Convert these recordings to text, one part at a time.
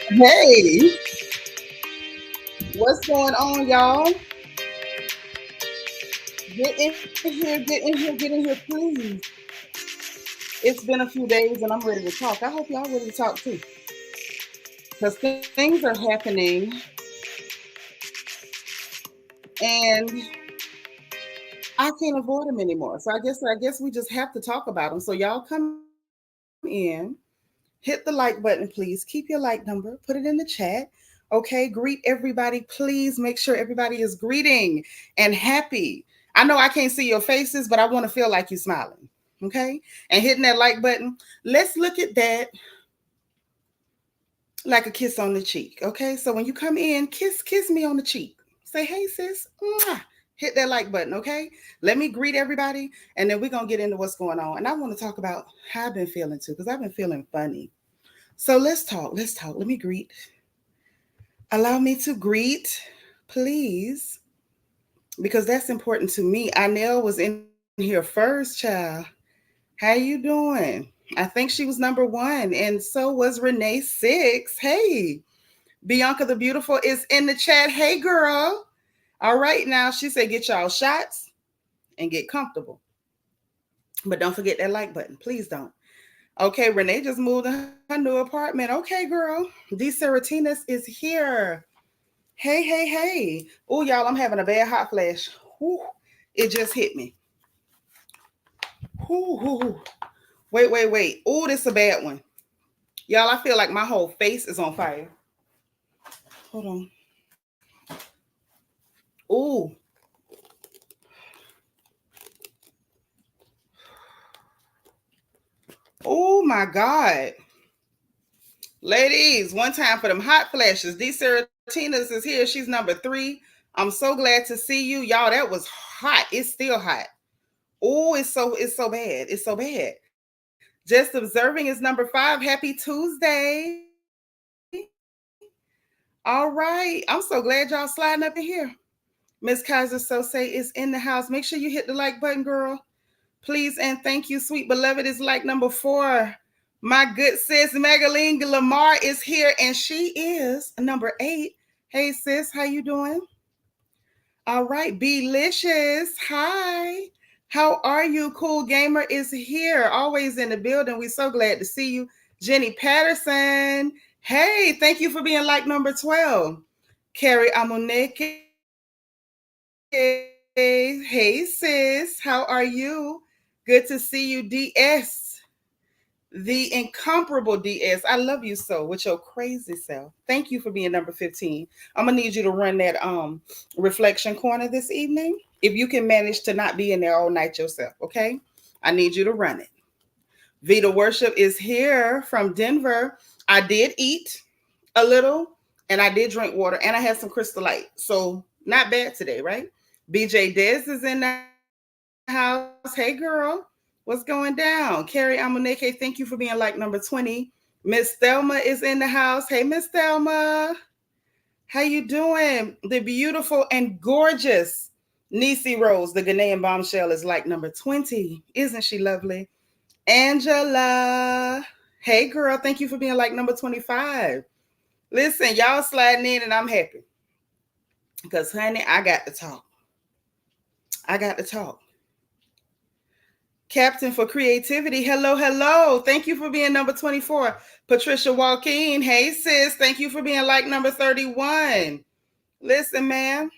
Hey, what's going on, y'all? Get in here, please. It's been a few days and I'm ready to talk. I hope y'all ready to talk too. Because things are happening and I can't avoid them anymore. So I guess we just have to talk about them. So y'all come in, hit the like button, please. Keep your like number, put it in the chat. Okay, greet everybody. Please make sure everybody is greeting and happy. I know I can't see your faces, but I want to feel like you're smiling. Okay, and hitting that like button. Let's look at that like a kiss on the cheek. Okay, so when you come in, kiss me on the cheek. Say, hey sis, mwah. Hit that like button. Okay, let me greet everybody, and then we're gonna get into what's going on. And I want to talk about how I've been feeling too, because I've been feeling funny. So let's talk. Let's talk. Let me greet. Allow me to greet, please, because that's important to me. Inell was in here first, child. How you doing? I think she was number one, and so was Renee Six. Hey, Bianca the Beautiful is in the chat. Hey, girl. All right, now she said, get y'all shots and get comfortable, but don't forget that like button. Please don't. Okay, Renee just moved to her new apartment. Okay, girl. D Seratinas is here. Hey, hey, hey. Oh, y'all, I'm having a bad hot flash. Whew, it just hit me. Whew, whew, whew. Wait. Oh, this is a bad one. Y'all, I feel like my whole face is on fire. Hold on. Oh, oh my God. Ladies, one time for them hot flashes. D Seratinas is here. She's number 3. I'm so glad to see you. Y'all, that was hot. It's still hot. Oh, it's so bad. It's so bad. Just observing is number 5. Happy Tuesday. All right. I'm so glad y'all sliding up in here. Miss Kaiser Sose is in the house. Make sure you hit the like button, girl. Please and thank you, sweet beloved. Is like number 4. My good sis Magaline Lamar is here, and she is number 8. Hey sis, how you doing? All right, Belicious. Hi. How are you? Cool Gamer is here, always in the building. We're so glad to see you. Jenny Patterson. Hey, thank you for being like number 12. Carrie Amuneke. Hey, sis. How are you? Good to see you, DS. The incomparable DS. I love you so with your crazy self. Thank you for being number 15. I'm gonna need you to run that reflection corner this evening. If you can manage to not be in there all night yourself, okay? I need you to run it. Vita Worship is here from Denver. I did eat a little and I did drink water and I had some Crystal Light. So not bad today, right? BJ Dez is in the house. Hey girl. What's going down? Carrie Amuneke, thank you for being like number 20. Miss Thelma is in the house. Hey, Miss Thelma. How you doing? The beautiful and gorgeous Nisi Rose, the Ghanaian bombshell, is like number 20. Isn't she lovely? Angela. Hey, girl. Thank you for being like number 25. Listen, y'all sliding in and I'm happy. Because, honey, I got to talk. I got to talk. Captain for Creativity. Hello, hello. Thank you for being number 24. Patricia Joaquin. Hey, sis. Thank you for being like number 31. Listen, man.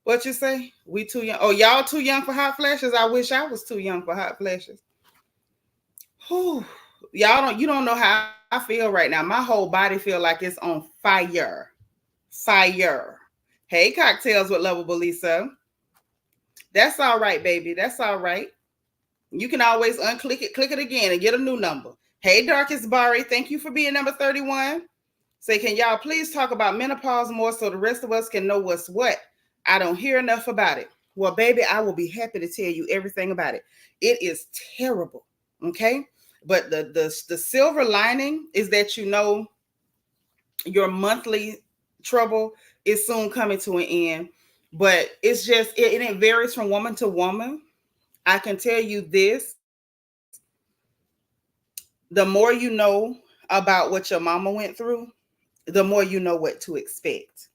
What you say? We too young. Oh, y'all too young for hot flashes? I wish I was too young for hot flashes. Whew. You don't know how I feel right now. My whole body feel like it's on fire. Fire. Hey, cocktails with lovable Lisa. That's all right, baby. That's all right. You can always unclick it, click it again, and get a new number. Hey, Darkest Bari, thank you for being number 31. Say, can y'all please talk about menopause more so the rest of us can know what's what? I don't hear enough about it. Well, baby, I will be happy to tell you everything about it. It is terrible. Okay. But the silver lining is that your monthly trouble is soon coming to an end. But it's just it varies from woman to woman. I can tell you this: the more you know about what your mama went through, the more you know what to expect,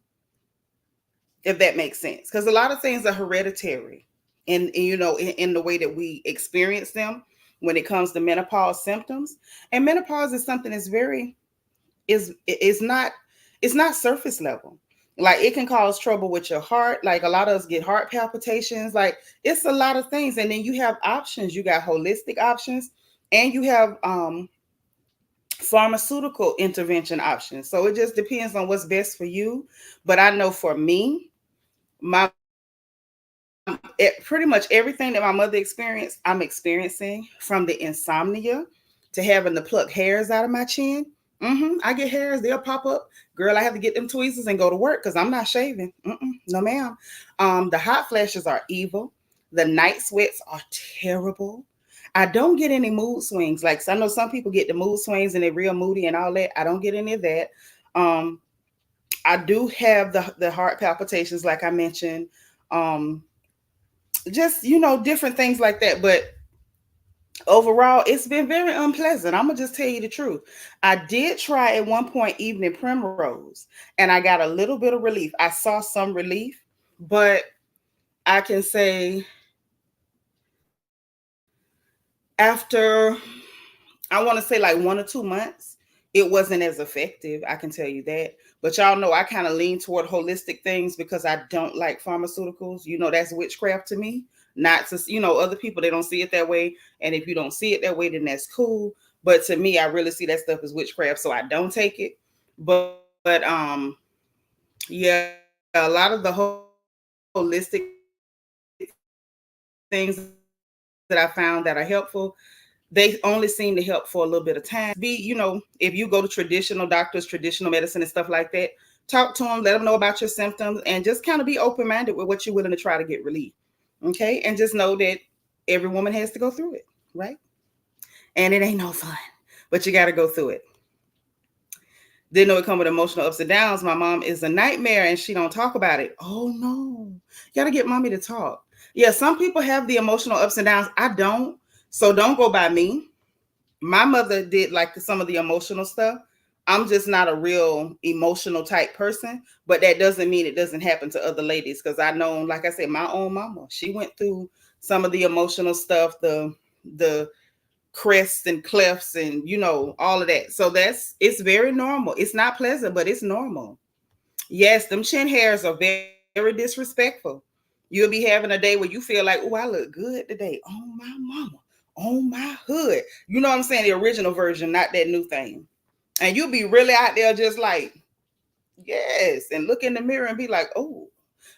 if that makes sense. Because a lot of things are hereditary in the way that we experience them when it comes to menopause symptoms. And menopause is something that's very is not it's not surface level. Like it can cause trouble with your heart. Like a lot of us get heart palpitations. Like it's a lot of things. And then you have options. You got holistic options and you have pharmaceutical intervention options. So it just depends on what's best for you. But I know for me, my pretty much everything that my mother experienced, I'm experiencing, from the insomnia to having to pluck hairs out of my chin. I get hairs, they'll pop up. Girl, I have to get them tweezers and go to work because I'm not shaving. No, ma'am. The hot flashes are evil. The night sweats are terrible. I don't get any mood swings. Like, so I know some people get the mood swings and they're real moody and all that. I don't get any of that. Um, I do have the heart palpitations, like I mentioned. Um, just different things like that, but overall it's been very unpleasant. I'm gonna just tell you the truth. I did try at one point evening primrose and I got a little bit of relief. I saw some relief, but I can say after, I want to say like 1 or 2 months, it wasn't as effective. I can tell you that. But y'all know I kind of lean toward holistic things because I don't like pharmaceuticals. That's witchcraft to me. Not to, other people, they don't see it that way. And if you don't see it that way, then that's cool. But to me, I really see that stuff as witchcraft. So I don't take it. But yeah, a lot of the holistic things that I found that are helpful, they only seem to help for a little bit of time. So if you go to traditional doctors, traditional medicine and stuff like that, talk to them, let them know about your symptoms, and just kind of be open-minded with what you're willing to try to get relief. Okay. And just know that every woman has to go through it, right? And it ain't no fun, but you got to go through it. Didn't know it come with emotional ups and downs. My mom is a nightmare and she don't talk about it. Oh no. You got to get mommy to talk. Yeah, some people have the emotional ups and downs. I don't. So don't go by me. My mother did like some of the emotional stuff. I'm just not a real emotional type person, but that doesn't mean it doesn't happen to other ladies. Because I know, like I said, my own mama, she went through some of the emotional stuff, the crests and clefts and all of that. So it's very normal. It's not pleasant, but it's normal. Yes, them chin hairs are very disrespectful. You'll be having a day where you feel like, oh, I look good today. Oh my mama. Oh my hood. You know what I'm saying? The original version, not that new thing. And you'll be really out there just like, yes, and look in the mirror and be like, oh,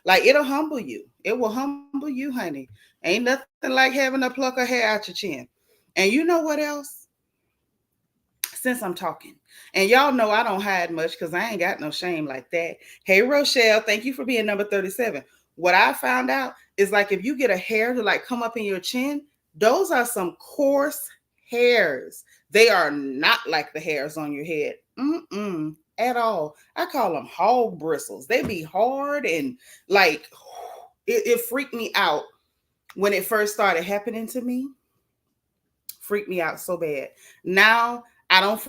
like it'll humble you. It will humble you, honey. Ain't nothing like having to pluck a hair out your chin. And you know what else? Since I'm talking, and y'all know I don't hide much because I ain't got no shame like that. Hey, Rochelle, thank you for being number 37. What I found out is like if you get a hair to like come up in your chin, those are some coarse hairs. They are not like the hairs on your head. At all. I call them hog bristles. They be hard and like it freaked me out when it first started happening to me. Freaked me out so bad. Now I don't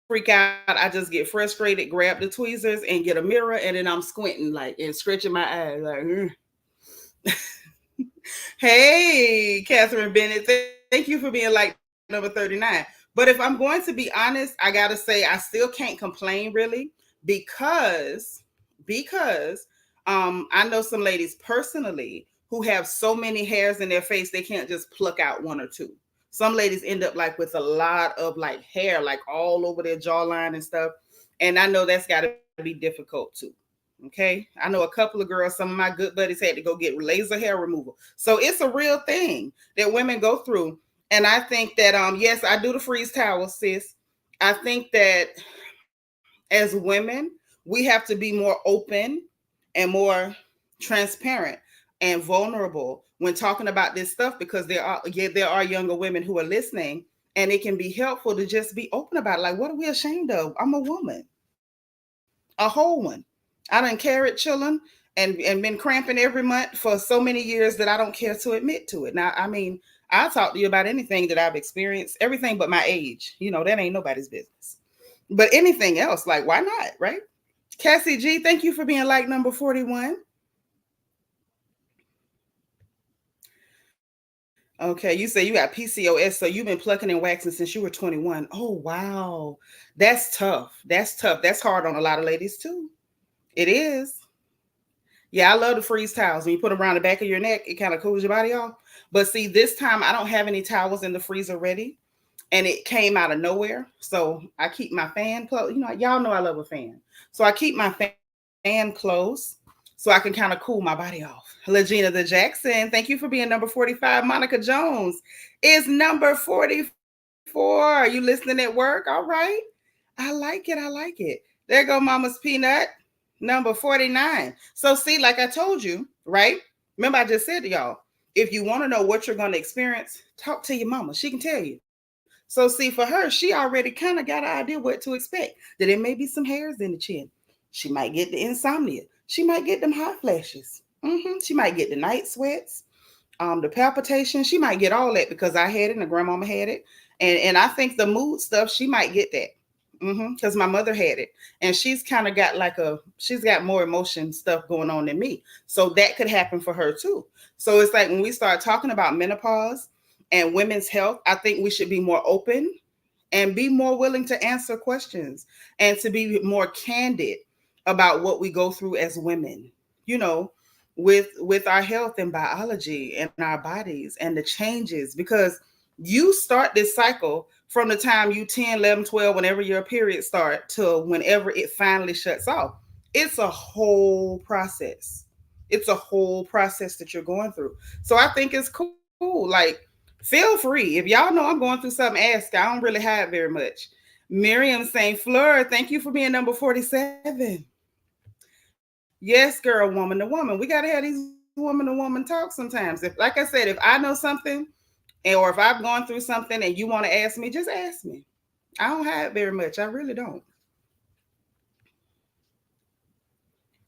freak out. I just get frustrated, grab the tweezers and get a mirror, and then I'm squinting like and stretching my eyes like. Hey, Catherine Bennett, thank you for being like number 39. But if I'm going to be honest, I gotta say I still can't complain really because I know some ladies personally who have so many hairs in their face they can't just pluck out one or two. Some ladies end up like with a lot of like hair like all over their jawline and stuff. And I know that's got to be difficult too. Okay. I know a couple of girls, some of my good buddies had to go get laser hair removal. So it's a real thing that women go through. And I think that yes, I do the freeze towel, sis. I think that as women, we have to be more open and more transparent and vulnerable when talking about this stuff because there are younger women who are listening and it can be helpful to just be open about it. Like, what are we ashamed of? I'm a woman, a whole one. I done carried children and been cramping every month for so many years that I don't care to admit to it. Now, I mean, I'll talk to you about anything that I've experienced, everything but my age. That ain't nobody's business. But anything else, like, why not, right? Cassie G, thank you for being like number 41. Okay, you say you got PCOS, so you've been plucking and waxing since you were 21. Oh, wow. That's tough. That's tough. That's hard on a lot of ladies, too. It is. Yeah, I love the freeze towels. When you put them around the back of your neck, it kind of cools your body off. But see, this time I don't have any towels in the freezer ready, and it came out of nowhere. So I keep my fan close. You know, y'all know I love a fan. So I keep my fan close so I can kind of cool my body off. Legina the Jackson, thank you for being number 45. Monica Jones is number 44. Are you listening at work? All right. I like it. I like it. There go Mama's Peanut, number 49. So see, like I told you, right? Remember I just said to y'all, if you want to know what you're going to experience, talk to your mama. She can tell you. So see, for her, she already kind of got an idea what to expect. That there may be some hairs in the chin. She might get the insomnia. She might get them hot flashes. She might get the night sweats, the palpitation. She might get all that because I had it and the grandmama had it. And I think the mood stuff, she might get that. Because my mother had it. And she's kind of got she's got more emotion stuff going on than me. So that could happen for her too. So it's like when we start talking about menopause and women's health, I think we should be more open and be more willing to answer questions and to be more candid about what we go through as women, you know, with our health and biology and our bodies and the changes, because you start this cycle from the time you 10, 11, 12, whenever your period start to whenever it finally shuts off. It's a whole process. It's a whole process that you're going through. So I think it's cool. Like, feel free. If y'all know I'm going through something, ask. I don't really hide very much. Miriam St. Fleur, thank you for being number 47. Yes, girl, woman to woman. We got to have these woman to woman talk sometimes. If, like I said, if I know something, or if I've gone through something and you want to ask me, just ask me. I don't hide very much. I really don't.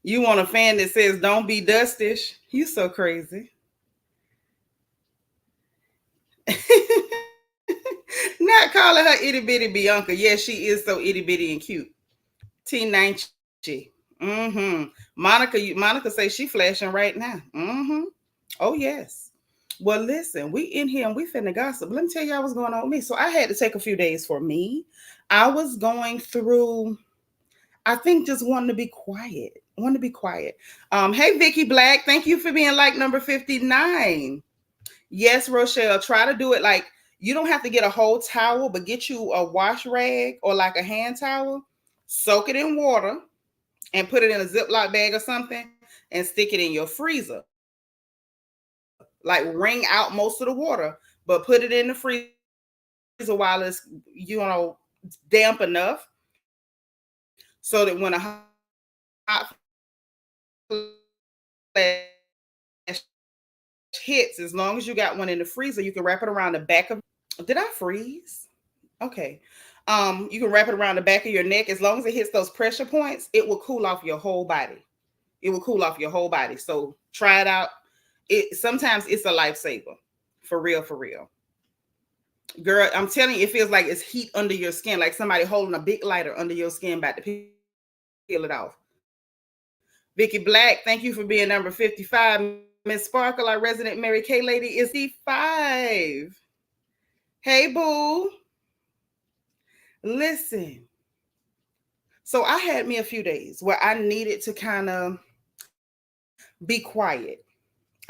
You want a fan that says, don't be dustish? You so crazy. Not calling her itty bitty Bianca. Yes, she is so itty bitty and cute. T90. Monica say she flashing right now. Oh yes. Well, listen, we in here and we finna gossip. Let me tell y'all what's going on with me. So I had to take a few days for me. I was going through, I think, just wanting to be quiet. Want to be quiet. Hey Vicky Black, thank you for being like number 59. Yes, Rochelle, try to do it like, you don't have to get a whole towel, but get you a wash rag or like a hand towel, soak it in water, and put it in a Ziploc bag or something, and stick it in your freezer. Like, wring out most of the water, but put it in the freezer while it's, damp enough, so that when a hot flash hits, as long as you got one in the freezer, you can wrap it around the back of. Did I freeze? Okay. You can wrap it around the back of your neck. As long as it hits those pressure points, it will cool off your whole body. It will cool off your whole body. So try it out. Sometimes it's a lifesaver. For real, for real. Girl, I'm telling you, it feels like it's heat under your skin, like somebody holding a big lighter under your skin about to peel it off. Vicky Black, thank you for being number 55. Miss Sparkle, our resident Mary Kay lady, is 55. Hey, boo. Listen. So I had me a few days where I needed to kind of be quiet.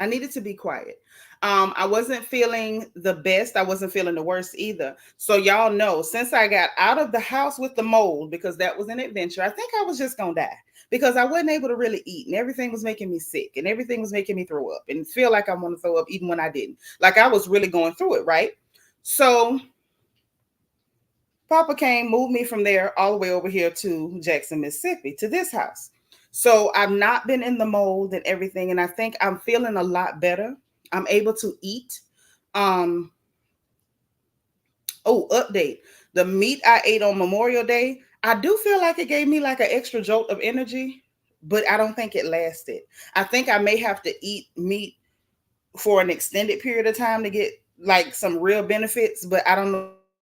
I needed to be quiet. I wasn't feeling the best. I wasn't feeling the worst either. So y'all know, since I got out of the house with the mold, because that was an adventure, I think I was just gonna die because I wasn't able to really eat, and everything was making me sick, and everything was making me throw up, and feel like I want to throw up even when I didn't. Like, I was really going through it, right? So Papa came, moved me from there all the way over here to Jackson, Mississippi, to this house. So I've not been in the mold and everything, and I think I'm feeling a lot better. I'm able to eat. Um, oh, update. The meat I ate on Memorial Day, I do feel like it gave me like an extra jolt of energy, but I don't think it lasted. I think I may have to eat meat for an extended period of time to get like some real benefits, but I don't know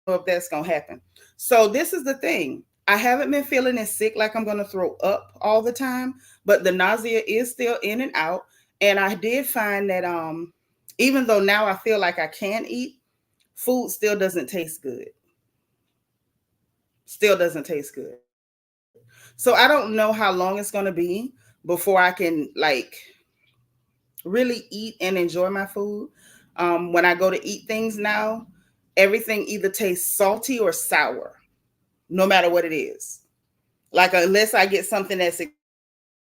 if that's gonna happen. So this is the thing. I haven't been feeling as sick like I'm going to throw up all the time, but the nausea is still in and out. And I did find that even though now I feel like I can eat, food still doesn't taste good. Still doesn't taste good. So I don't know how long it's going to be before I can like really eat and enjoy my food. When I go to eat things now, everything either tastes salty or sour, no matter what it is. Like unless I get something that's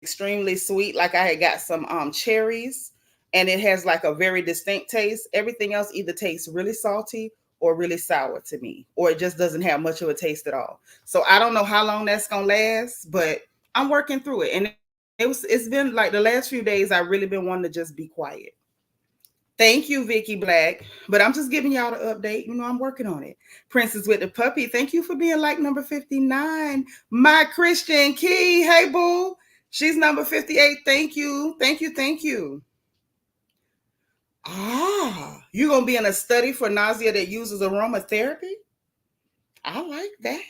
extremely sweet, like I had got some cherries and it has like a very distinct taste. Everything else either tastes really salty or really sour to me, or it just doesn't have much of a taste at all. So I don't know how long that's gonna last, but I'm working through it. And it's been like the last few days I really been wanting to just be quiet. Thank you, Vicky Black. But I'm just giving y'all the update. You know, I'm working on it. Princess with the puppy. Thank you for being like number 59. My Christian Key. Hey, boo. She's number 58. Thank you. Thank you. Thank you. You're going to be in a study for nausea that uses aromatherapy? I like that.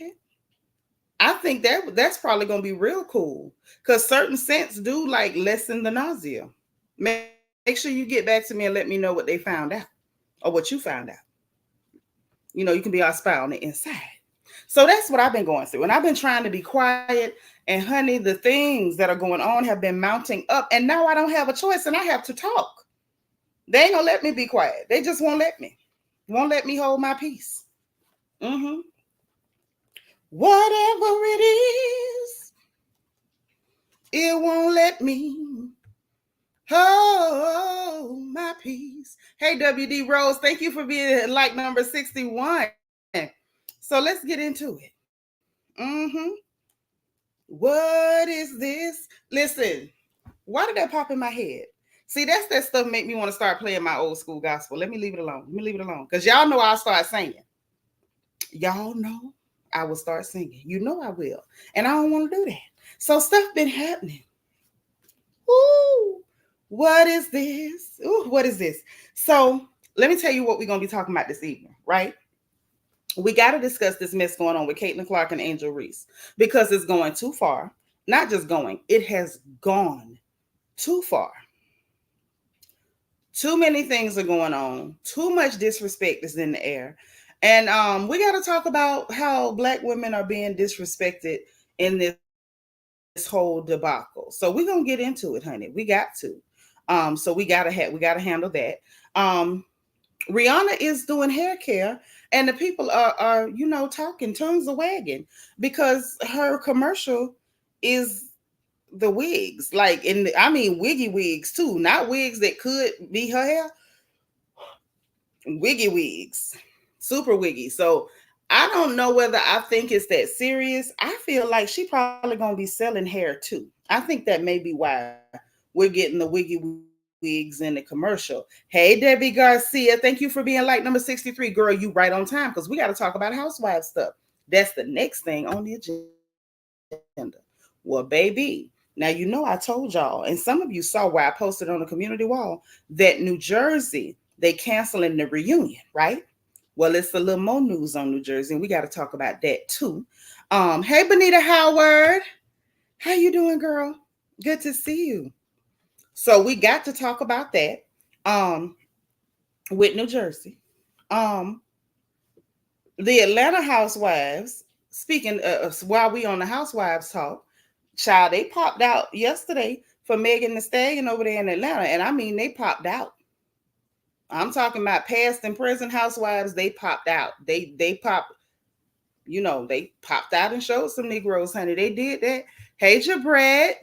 I think that's probably going to be real cool because certain scents do like lessen the nausea. Make sure you get back to me and let me know what they found out or what you found out. You know, you can be our spy on the inside. So that's what I've been going through. And I've been trying to be quiet. And honey, the things that are going on have been mounting up. And now I don't have a choice and I have to talk. They ain't gonna let me be quiet. They just won't let me. Won't let me hold my peace. Mm-hmm. Whatever it is, it won't let me hold my peace. Hey, WD Rose, thank you for being like number 61. So let's get into it. Mm-hmm. What is this? Listen, why did that pop in my head? See, that's that stuff make me want to start playing my old school gospel. Let me leave it alone. Let me leave it alone. Because y'all know I'll start singing. Y'all know I will start singing. You know I will. And I don't want to do that. So stuff been happening. Ooh, what is this? Ooh, what is this? So let me tell you what we're going to be talking about this evening, right? We got to discuss this mess going on with Caitlyn Clark and Angel Reese because it's going too far. Not just going, it has gone too far. Too many things are going on. Too much disrespect is in the air. And we got to talk about how Black women are being disrespected in this whole debacle. So we're gonna get into it, honey. We got to. So we gotta handle that. Rihanna is doing hair care, and the people are talking, tongues are wagging because her commercial is the wigs, like I mean wiggy wigs too, not wigs that could be her hair, wiggy wigs, super wiggy. So I don't know whether I think it's that serious. I feel like she probably gonna be selling hair too. I think that may be why we're getting the wiggy wigs in the commercial. Hey, Debbie Garcia, thank you for being like number 63. Girl, you right on time because we got to talk about housewives stuff. That's the next thing on the agenda. Well, baby, now you know I told y'all, and some of you saw where I posted on the community wall that New Jersey, they canceling the reunion, right? Well, it's a little more news on New Jersey, and we got to talk about that too. Hey, Bonita Howard, how you doing, girl? Good to see you. So we got to talk about that. Um, with New Jersey. Um, the Atlanta Housewives. Speaking while we on the Housewives talk, child, they popped out yesterday for Megan Thee Stallion over there in Atlanta, and I mean they popped out. I'm talking about past and present housewives. They popped out. They popped. They popped out and showed some Negroes, honey. They did that. Hey, Jabred.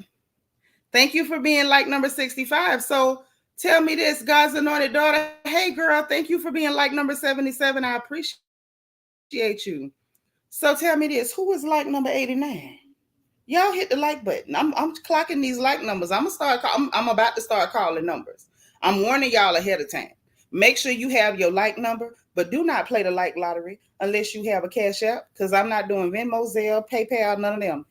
Thank you for being like number 65. So tell me this, God's anointed daughter. Hey, girl, thank you for being like number 77. I appreciate you. So tell me this, who was like number 89? Y'all hit the like button. I'm clocking these like numbers. I'm about to start calling numbers. I'm warning y'all ahead of time. Make sure you have your like number, but do not play the like lottery unless you have a cash app, because I'm not doing Venmo, Zelle, PayPal, none of them.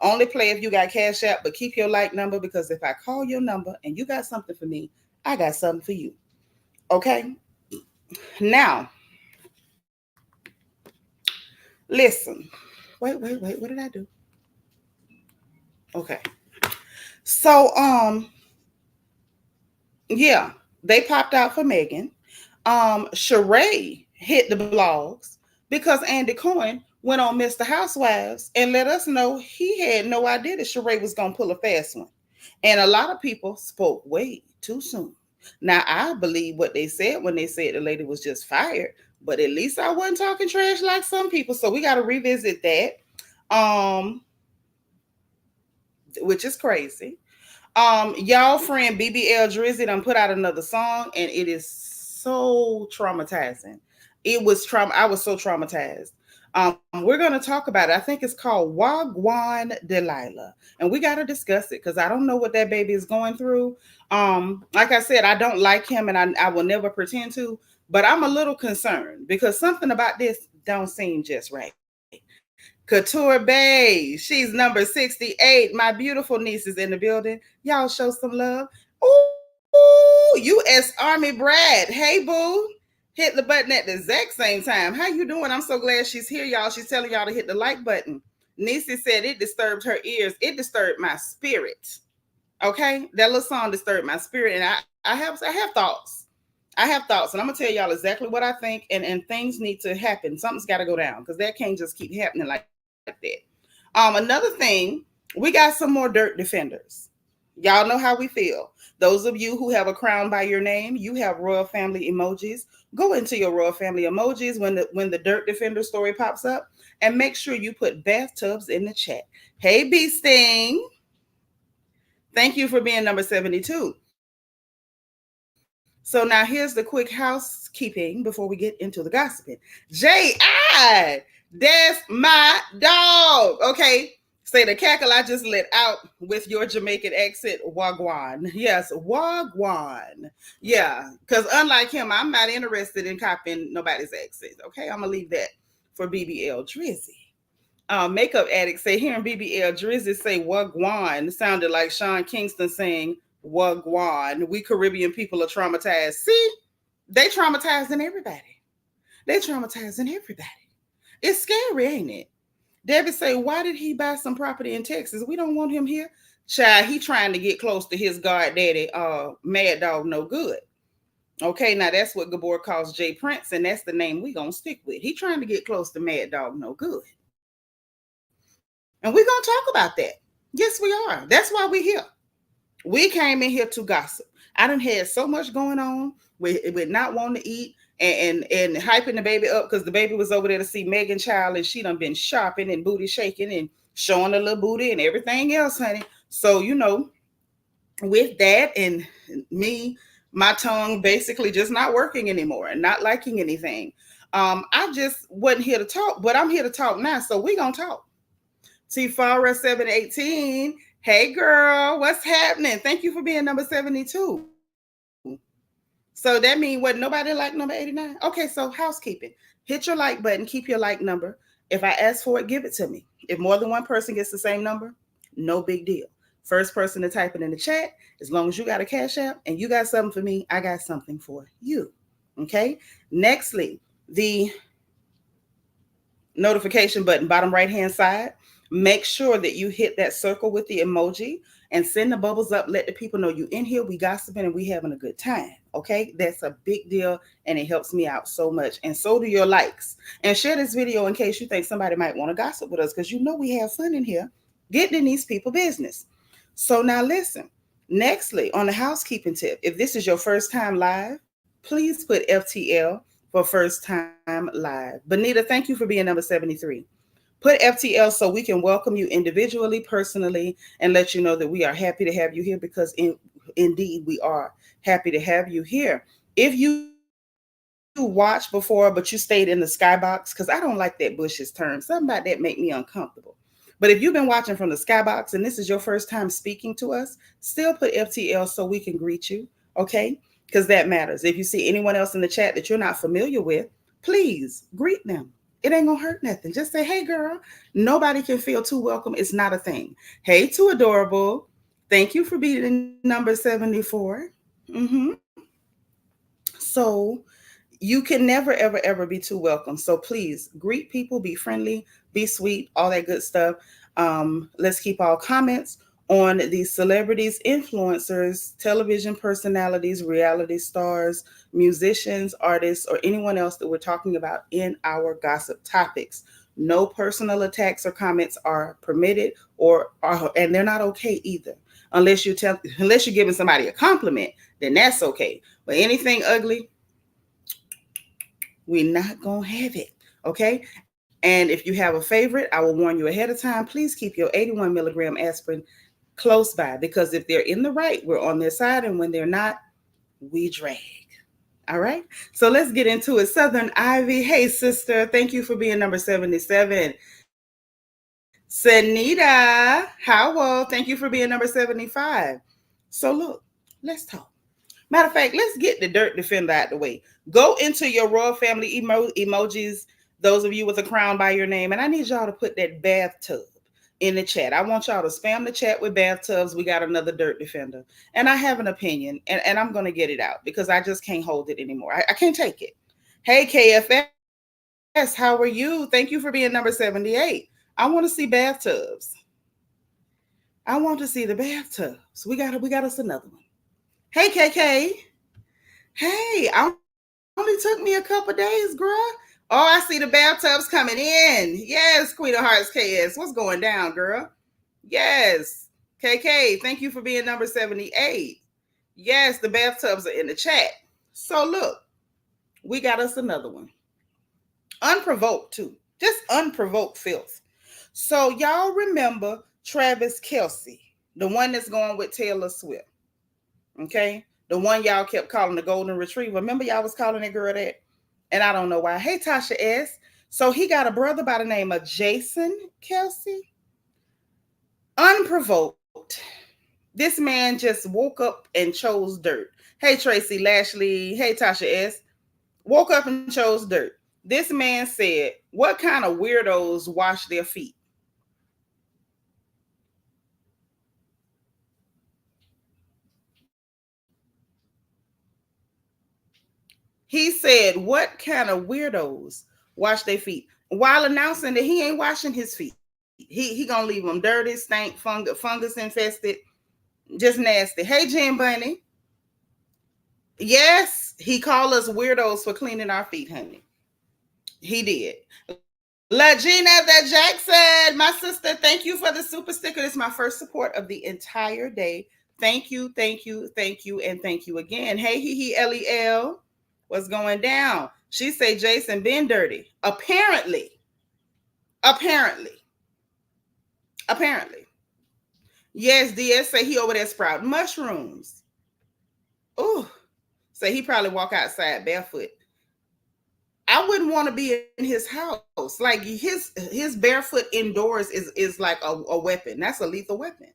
Only play if you got cash app, but keep your like number, because if I call your number and you got something for me, I got something for you. Okay? Now, listen. What else? Wait. What did I do? Okay. So yeah, they popped out for Megan. Sheree hit the blogs because Andy Cohen went on Mr. Housewives and let us know he had no idea that Sheree was gonna pull a fast one. And a lot of people spoke way too soon. Now I believe what they said when they said the lady was just fired, but at least I wasn't talking trash like some people. So we gotta revisit that. Um, which is crazy. Y'all friend BBL Drizzy done put out another song, and it is so traumatizing. It was trauma. I was so traumatized. We're gonna talk about it. I think it's called Wagwan Delilah, and we gotta discuss it because I don't know what that baby is going through. Like I said, I don't like him, and I will never pretend to. But I'm a little concerned because something about this don't seem just right. Couture Bay, she's number 68. My beautiful niece is in the building. Y'all show some love. Ooh, U.S. Army Brad. Hey, boo. Hit the button at the exact same time. How you doing? I'm so glad she's here, y'all. She's telling y'all to hit the like button. Niecy said it disturbed her ears. It disturbed my spirit. Okay? That little song disturbed my spirit. And I have thoughts. I have thoughts, and I'm gonna tell y'all exactly what I think, and things need to happen. Something's got to go down because that can't just keep happening like that. Another thing, we got some more dirt defenders. Y'all know how we feel. Those of you who have a crown by your name, you have royal family emojis. Go into your royal family emojis when the dirt defender story pops up, and make sure you put bathtubs in the chat. Hey, B Sting. Thank you for being number 72. So now here's the quick housekeeping before we get into the gossiping. J.I. That's my dog. Okay. Say the cackle I just let out with your Jamaican accent, Wagwan. Yes, Wagwan. Yeah, because unlike him, I'm not interested in copying nobody's accent. Okay, I'm going to leave that for BBL Drizzy. Makeup addict say hearing BBL Drizzy say Wagwan sounded like Sean Kingston saying Wagwan. We Caribbean people are traumatized. See, they traumatizing everybody. They traumatizing everybody. It's scary, ain't it? Debbie say, why did he buy some property in Texas? We don't want him here. Child, he trying to get close to his god daddy, Mad Dog No Good. Okay, now that's what Gabor calls Jay Prince, and that's the name we gonna stick with. He trying to get close to Mad Dog No Good. And we're gonna talk about that. Yes, we are. That's why we're here. We came in here to gossip. I done had so much going on with not wanting to eat and hyping the baby up because the baby was over there to see Megan Child, and she done been shopping and booty shaking and showing a little booty and everything else, honey. So, with that and me, my tongue basically just not working anymore and not liking anything. I just wasn't here to talk, but I'm here to talk now. So we gonna talk. T-Fara 718. Hey girl, what's happening? Thank you for being number 72. So that means what, nobody like number 89? Okay, so housekeeping. Hit your like button, keep your like number. If I ask for it, give it to me. If more than one person gets the same number, no big deal. First person to type it in the chat, as long as you got a cash app and you got something for me, I got something for you. Okay? Nextly, the notification button, bottom right hand side. Make sure that you hit that circle with the emoji and send the bubbles up. Let the people know you in here. We gossiping and we having a good time. Okay, that's a big deal and it helps me out so much. And so do your likes. And share this video in case you think somebody might want to gossip with us because you know we have fun in here getting in these people business. So now listen. Nextly, on the housekeeping tip, if this is your first time live, please put FTL for first time live. Bonita, thank you for being number 73. Put FTL so we can welcome you individually, personally, and let you know that we are happy to have you here because indeed we are happy to have you here. If you watched before, but you stayed in the skybox, because I don't like that Bush's term. Something about that make me uncomfortable. But if you've been watching from the skybox and this is your first time speaking to us, still put FTL so we can greet you, okay? Because that matters. If you see anyone else in the chat that you're not familiar with, please greet them. It ain't gonna hurt nothing. Just say, hey girl. Nobody can feel too welcome. It's not a thing. Hey, too adorable. Thank you for being number 74. Mm-hmm. So You can never, ever, ever be too welcome. So please greet people, be friendly, be sweet, all that good stuff. Let's keep all comments on these celebrities, influencers, television personalities, reality stars, musicians, artists, or anyone else that we're talking about in our gossip topics. No personal attacks or comments are permitted, and they're not okay either. Unless you're giving somebody a compliment, then that's okay. But anything ugly, we're not going to have it. Okay. And if you have a favorite, I will warn you ahead of time. Please keep your 81 milligram aspirin close by, because if they're in the right, we're on their side. And when they're not, we drag. All right. So let's get into it. Southern Ivy. Hey, sister. Thank you for being number 77. Seanitra Howell. Thank you for being number 75. So look, let's talk. Matter of fact, let's get the dirt defender out the way. Go into your royal family emojis, those of you with a crown by your name, and I need y'all to put that bathtub in the chat. I want y'all to spam the chat with bathtubs. We got another dirt defender. And I have an opinion, and I'm going to get it out because I just can't hold it anymore. I can't take it. Hey, KFS, how are you? Thank you for being number 78. I want to see bathtubs. I want to see the bathtubs. We got us another one. Hey, KK. Hey, only took me a couple days, girl. Oh, I see the bathtubs coming in. Yes, Queen of Hearts KS. What's going down, girl? Yes. KK, thank you for being number 78. Yes, the bathtubs are in the chat. So look, we got us another one. Unprovoked, too. Just unprovoked filth. So y'all remember Travis Kelce, the one that's going with Taylor Swift. Okay? The one y'all kept calling the golden retriever. Remember y'all was calling that girl that? And I don't know why. Hey, Tasha S. So he got a brother by the name of Jason Kelce. Unprovoked. This man just woke up and chose dirt. Hey, Tracy Lashley. Hey, Tasha S. Woke up and chose dirt. This man said, what kind of weirdos wash their feet? He said, what kind of weirdos wash their feet? While announcing that he ain't washing his feet. He gonna leave them dirty, stank, fungus infested, just nasty. Hey, Jen Bunny. Yes, he called us weirdos for cleaning our feet, honey. He did. Legina the Jackson, my sister, thank you for the super sticker. This is my first support of the entire day. Thank you, thank you, thank you, and thank you again. Hey, Lel, what's going down? She say Jason been dirty. Apparently. Yes, DS say he over there sprouting mushrooms. Ooh, say he probably walk outside barefoot. I wouldn't want to be in his house. Like his barefoot indoors is like a weapon. That's a lethal weapon.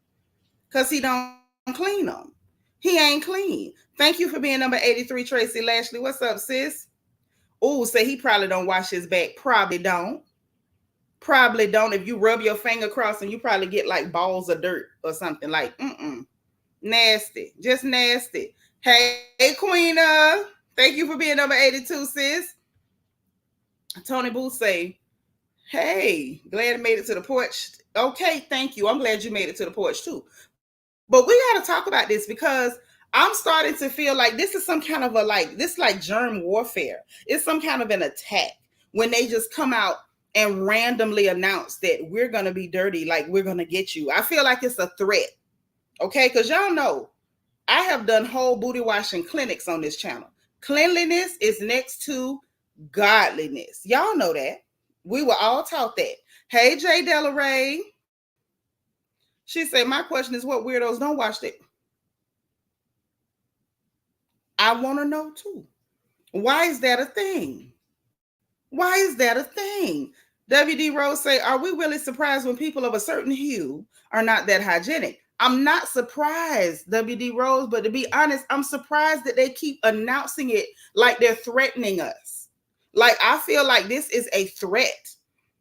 Because he don't clean them. He ain't clean. Thank you for being number 83, Tracy Lashley. What's up, sis? Oh, say he probably don't wash his back. Probably don't. Probably don't. If you rub your finger across and you probably get like balls of dirt or something like, nasty. Just nasty. Hey, Queena. Thank you for being number 82, sis. Tony Booth say, hey, glad I made it to the porch. Okay, thank you. I'm glad you made it to the porch too. But we got to talk about this because I'm starting to feel like this is some kind of like germ warfare. It's some kind of an attack when they just come out and randomly announce that we're going to be dirty, like we're going to get you. I feel like it's a threat. Okay, because y'all know I have done whole booty washing clinics on this channel. Cleanliness is next to godliness. Y'all know that. We were all taught that. Hey, Jay Delaray. She said, my question is what weirdos don't wash it? I want to know too. Why is that a thing? Why is that a thing? WD Rose say, are we really surprised when people of a certain hue are not that hygienic? I'm not surprised, WD Rose, but to be honest, I'm surprised that they keep announcing it like they're threatening us. Like, I feel like this is a threat.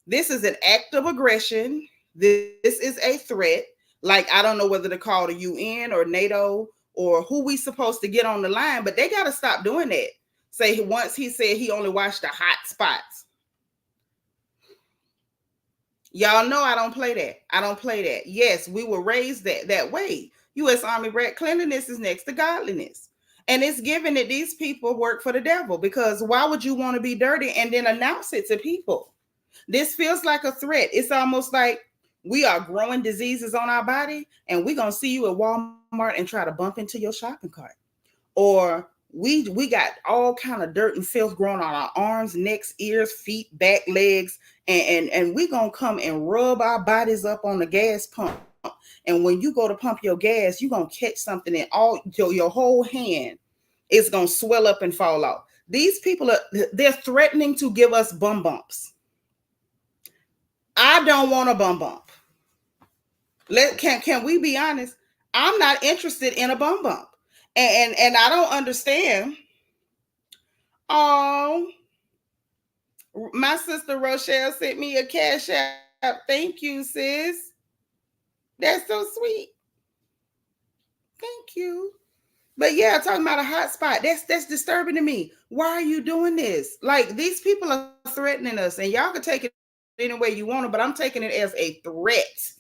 This is an act of aggression. This is a threat. Like, I don't know whether to call the UN or NATO or who we supposed to get on the line, but they got to stop doing that. Say once he said he only watched the hot spots. Y'all know I don't play that. I don't play that. Yes, we were raised that way. U.S. Army brat, cleanliness is next to godliness. And it's given that these people work for the devil, because why would you want to be dirty and then announce it to people? This feels like a threat. It's almost like we are growing diseases on our body, and we're going to see you at Walmart and try to bump into your shopping cart. Or we got all kind of dirt and filth growing on our arms, necks, ears, feet, back, legs, and we gonna come and rub our bodies up on the gas pump. And when you go to pump your gas, you're gonna catch something, and all your whole hand is gonna swell up and fall off. These people they're threatening to give us bum bumps. I don't want a bum bump. Can we be honest? I'm not interested in a bum bump. And I don't understand. Oh, my sister Rochelle sent me a cash app. Thank you, sis. That's so sweet. Thank you. But yeah, talking about a hot spot, that's disturbing to me. Why are you doing this? Like, these people are threatening us, and y'all can take it any way you want to, but I'm taking it as a threat.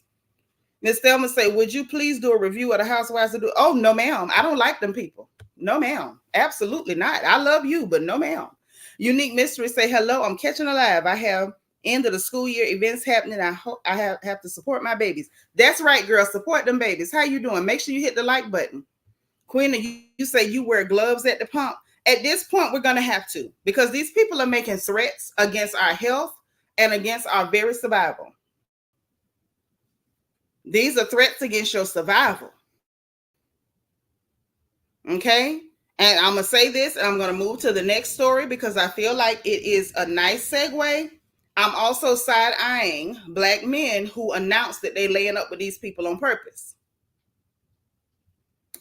Miss Thelma say, would you please do a review of the Housewives of? Oh, no, ma'am. I don't like them people. No, ma'am. Absolutely not. I love you, but no, ma'am. Unique Mystery say, hello, I'm catching a live. I have end of the school year events happening. I hope I have to support my babies. That's right, girl. Support them babies. How you doing? Make sure you hit the like button. Queen, you say you wear gloves at the pump. At this point, we're going to have to, because these people are making threats against our health and against our very survival. These are threats against your survival. Okay? And I'm going to say this, and I'm going to move to the next story because I feel like it is a nice segue. I'm also side-eyeing Black men who announced that they laying up with these people on purpose.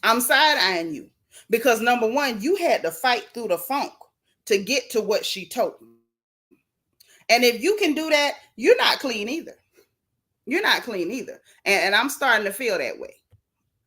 I'm side-eyeing you because, number one, you had to fight through the funk to get to what she told me. And if you can do that, you're not clean either. You're not clean either. And I'm starting to feel that way.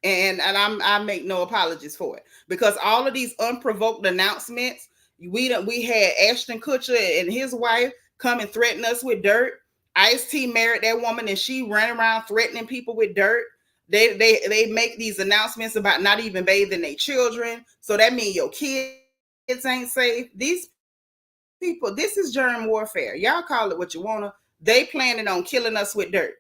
And I make no apologies for it, because all of these unprovoked announcements, we had Ashton Kutcher and his wife come and threaten us with dirt. Ice-T married that woman and she ran around threatening people with dirt. They make these announcements about not even bathing their children. So that means your kids ain't safe. These people, this is germ warfare. Y'all call it what you wanna. They planning on killing us with dirt.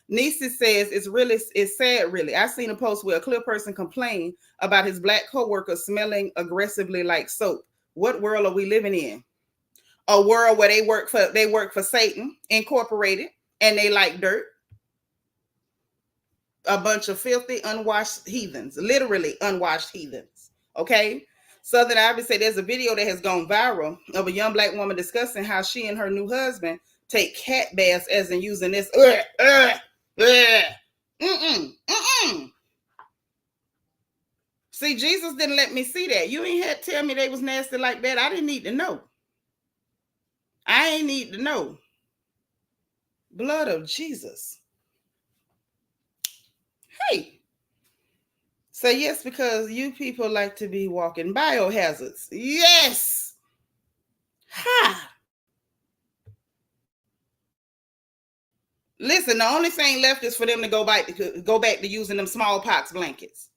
Nisi says it's sad, really. I seen a post where a clear person complained about his Black coworker smelling aggressively like soap. What world are we living in? A world where they work for Satan Incorporated and they like dirt. A bunch of filthy, unwashed heathens, literally unwashed heathens. Okay. Southern Ivy said there's a video that has gone viral of a young Black woman discussing how she and her new husband take cat baths, as in using this. See, Jesus didn't let me see that. You ain't had to tell me they was nasty like that. I didn't need to know. I ain't need to know. Blood of Jesus. Hey. So yes, because you people like to be walking biohazards. Yes. Ha. Listen, the only thing left is for them to go back to using them smallpox blankets.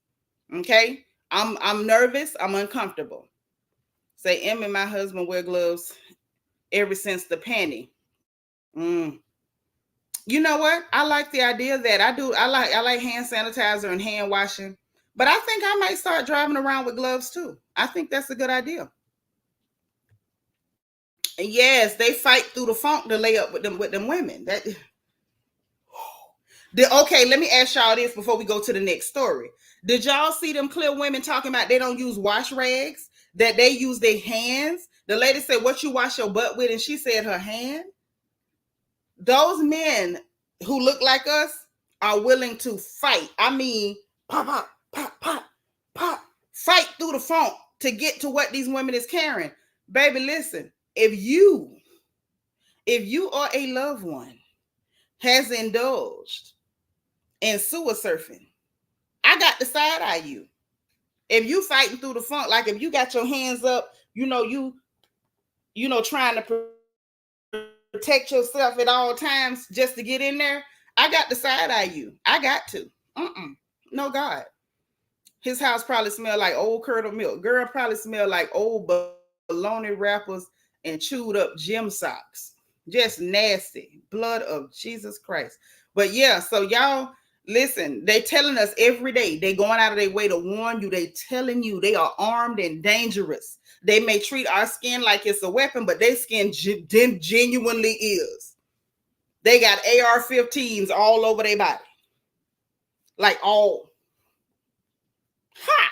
Okay? I'm nervous. I'm uncomfortable. Say, Em and my husband wear gloves ever since the panty. You know what? I like the idea that I like hand sanitizer and hand washing, but I think I might start driving around with gloves too. I think that's a good idea. And yes, they fight through the funk to lay up with them women. Okay, let me ask y'all this before we go to the next story. Did y'all see them clear women talking about they don't use wash rags, that they use their hands? The lady said, what you wash your butt with? And she said her hand. Those men who look like us are willing to fight. I mean, pop, pop, pop, pop, pop, fight through the funk to get to what these women is carrying. Baby, listen, if you or a loved one has indulged in sewer surfing, I got to side eye you. If you fighting through the funk, like if you got your hands up, trying to protect yourself at all times just to get in there, I got to side eye you. I got to. No God. His house probably smelled like old curdled milk. Girl probably smelled like old bologna wrappers and chewed up gym socks. Just nasty. Blood of Jesus Christ. But yeah, so y'all listen, they telling us every day. They going out of their way to warn you. They telling you they are armed and dangerous. They may treat our skin like it's a weapon, but their skin genuinely is. They got AR-15s all over their body. Like all. Ha!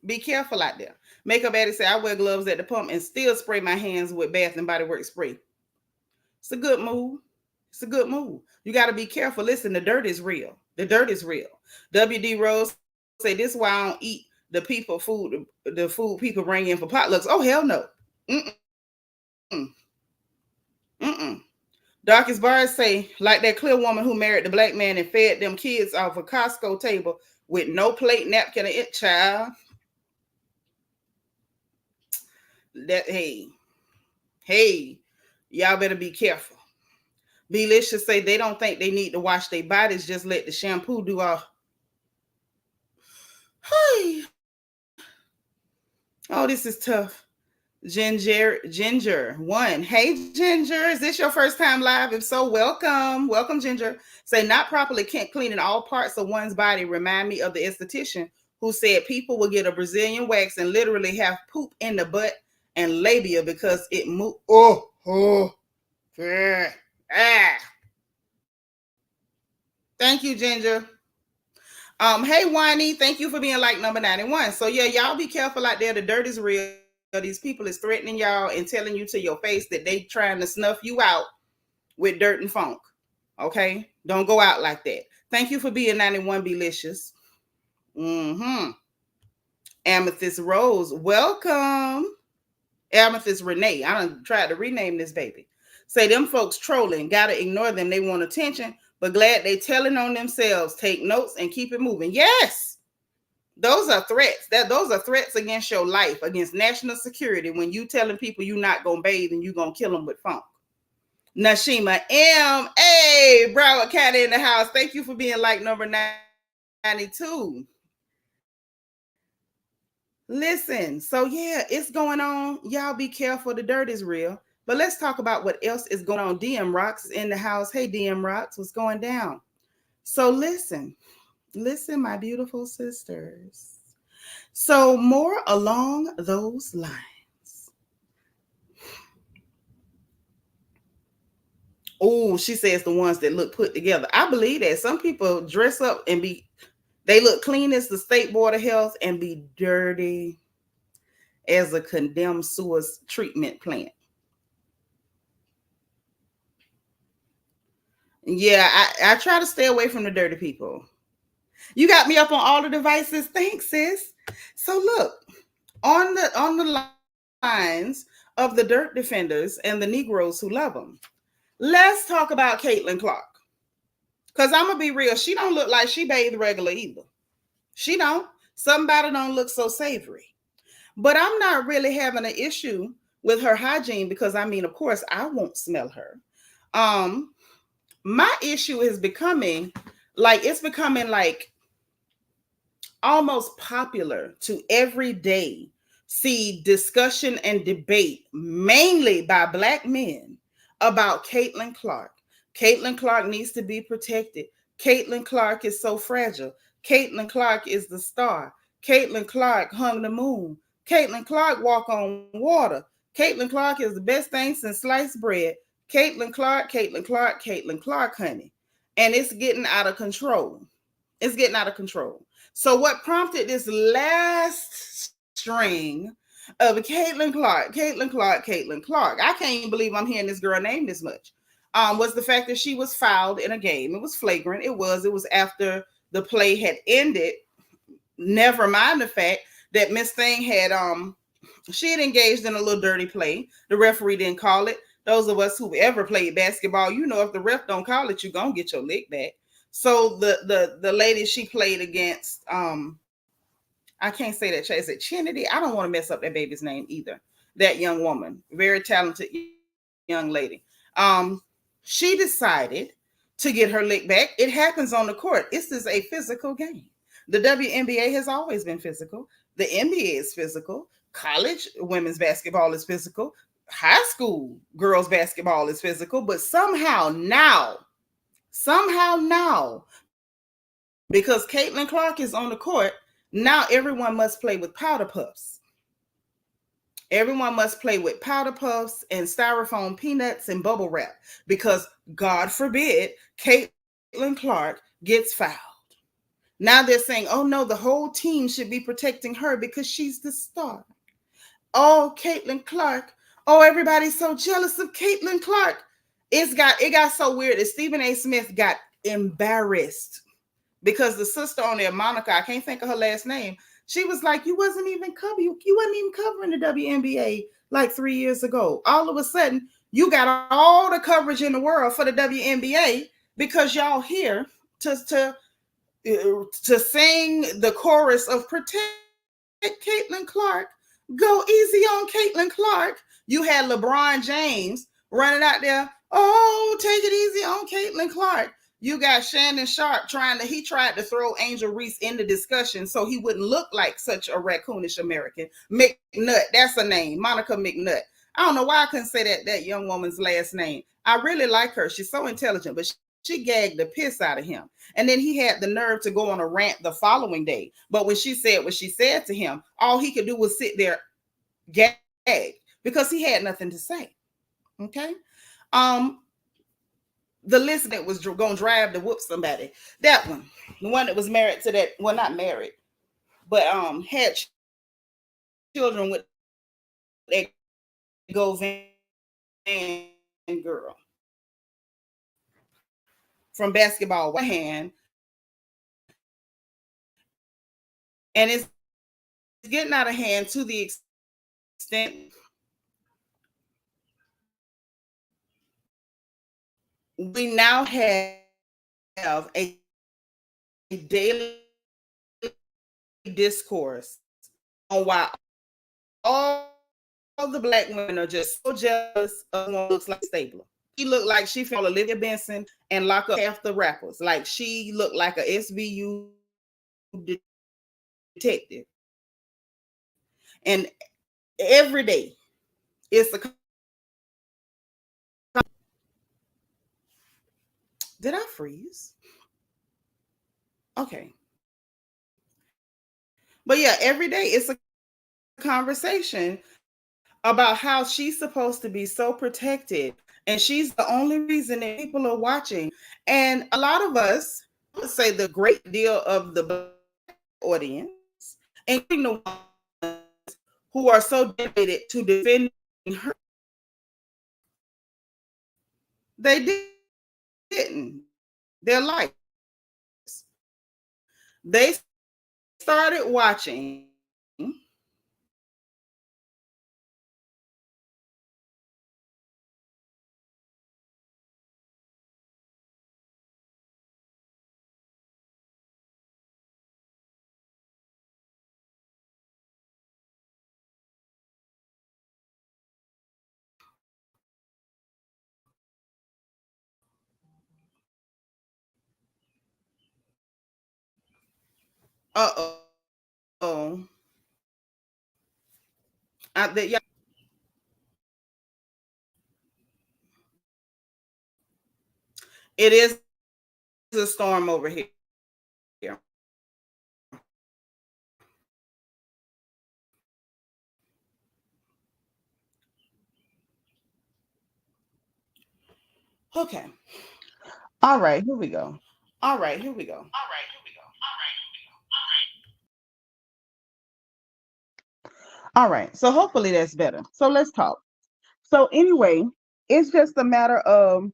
Be careful out there. Makeup Addy say, I wear gloves at the pump and still spray my hands with Bath and Body Works spray. It's a good move. It's a good move. You got to be careful. Listen, the dirt is real. The dirt is real. WD Rose say, this is why I don't eat the food people bring in for potlucks. Oh, hell no. Darkest Bars say, like that clear woman who married the black man and fed them kids off a Costco table with no plate, napkin, or it, child. That, hey, y'all better be careful. Belicious say they don't think they need to wash their bodies, just let the shampoo do all. Hey. Oh, this is tough. Ginger 1. Hey, Ginger, is this your first time live? If so, welcome. Welcome, Ginger. Say, not properly cleaning all parts of one's body remind me of the esthetician who said people will get a Brazilian wax and literally have poop in the butt and labia because it moved. Thank you, Ginger. Hey, Wani, thank you for being like number 91. So yeah, y'all be careful out there. The dirt is real. These people is threatening y'all and telling you to your face that they trying to snuff you out with dirt and funk. Okay? Don't go out like that. Thank you for being 91, Belicious. Amethyst Rose, welcome. Amethyst Renee, I done tried to rename this baby. Say them folks trolling, gotta ignore them. They want attention, but glad they telling on themselves. Take notes and keep it moving. Yes, those are threats. Those are threats against your life, against national security. When you telling people you're not gonna bathe and you're gonna kill them with funk. Nashima M. Hey, Broward County in the house. Thank you for being like number 92. Listen, so yeah, it's going on. Y'all be careful. The dirt is real. But let's talk about what else is going on. DM Rocks is in the house. Hey, DM Rocks, what's going down? So listen, my beautiful sisters. So more along those lines. Oh, she says the ones that look put together. I believe that. Some people dress up and they look clean as the State Board of Health and be dirty as a condemned sewers treatment plant. Yeah, I try to stay away from the dirty people. You got me up on all the devices. Thanks, sis. So look, on the lines of the dirt defenders and the Negroes who love them, let's talk about Caitlyn Clark. Because I'm going to be real, she don't look like she bathed regular either. She don't. Somebody don't look so savory. But I'm not really having an issue with her hygiene because, I mean, of course, I won't smell her. My issue is becoming like almost popular to every day see discussion and debate, mainly by Black men, about Caitlyn Clark. Caitlyn Clark needs to be protected. Caitlyn Clark is so fragile. Caitlyn Clark is the star. Caitlyn Clark hung the moon. Caitlyn Clark walk on water. Caitlyn Clark is the best thing since sliced bread. Caitlyn Clark, Caitlyn Clark, Caitlyn Clark, honey. And it's getting out of control. It's getting out of control. So what prompted this last string of Caitlyn Clark, Caitlyn Clark, Caitlyn Clark, I can't even believe I'm hearing this girl name this much, was the fact that she was fouled in a game. It was flagrant. It was after the play had ended. Never mind the fact that Miss Thing had she had engaged in a little dirty play. The referee didn't call it. Those of us who ever played basketball, you know, if the ref don't call it, you're gonna get your lick back. So the lady she played against I can't say that. Is it Chinity? I don't want to mess up that baby's name either. That young woman, very talented young lady. She decided to get her lick back. It happens on the court. This is a physical game. The WNBA has always been physical. The NBA is physical. College women's basketball is physical. High school girls basketball is physical. But somehow now, because Caitlyn Clark is on the court, now everyone must play with powder puffs. Everyone must play with powder puffs and styrofoam peanuts and bubble wrap because, God forbid, Caitlyn Clark gets fouled. Now they're saying, oh no, the whole team should be protecting her because she's the star. Oh, Caitlyn Clark. Oh, everybody's so jealous of Caitlyn Clark. It got so weird that Stephen A. Smith got embarrassed because the sister on there, Monica, I can't think of her last name. She was like, you wasn't even covering the WNBA like 3 years ago. All of a sudden, you got all the coverage in the world for the WNBA because y'all here to sing the chorus of protect Caitlyn Clark. Go easy on Caitlyn Clark. You had LeBron James running out there. Oh, take it easy on Caitlyn Clark. You got Shannon Sharp he tried to throw Angel Reese in the discussion so he wouldn't look like such a raccoonish American. McNutt, that's her name, Monica McNutt. I don't know why I couldn't say that young woman's last name. I really like her. She's so intelligent, but she gagged the piss out of him. And then he had the nerve to go on a rant the following day. But when she said what she said to him, all he could do was sit there gagged because he had nothing to say. Okay. Um, the list that was going to drive to whoop somebody. That one, the one that was married to that, well, not married, but had children with that go van girl from basketball hand, and it's getting out of hand to the extent we now have a daily discourse on why all the black women are just so jealous of someone who looks like Stapler. She looked like she finna call Olivia Benson and lock up half the rappers. Like she looked like a SBU detective. And every day it's a did I freeze? Okay. But yeah, every day it's a conversation about how she's supposed to be so protected and she's the only reason that people are watching. And a lot of us, I would say the great deal of the black audience, including the ones who are so dedicated to defending her, they didn't. They're liars. They started watching uh-oh. Y'all it is a storm over here. Okay. All right, here we go. All right, here we go. All right. So hopefully that's better. So let's talk. So anyway, it's just a matter of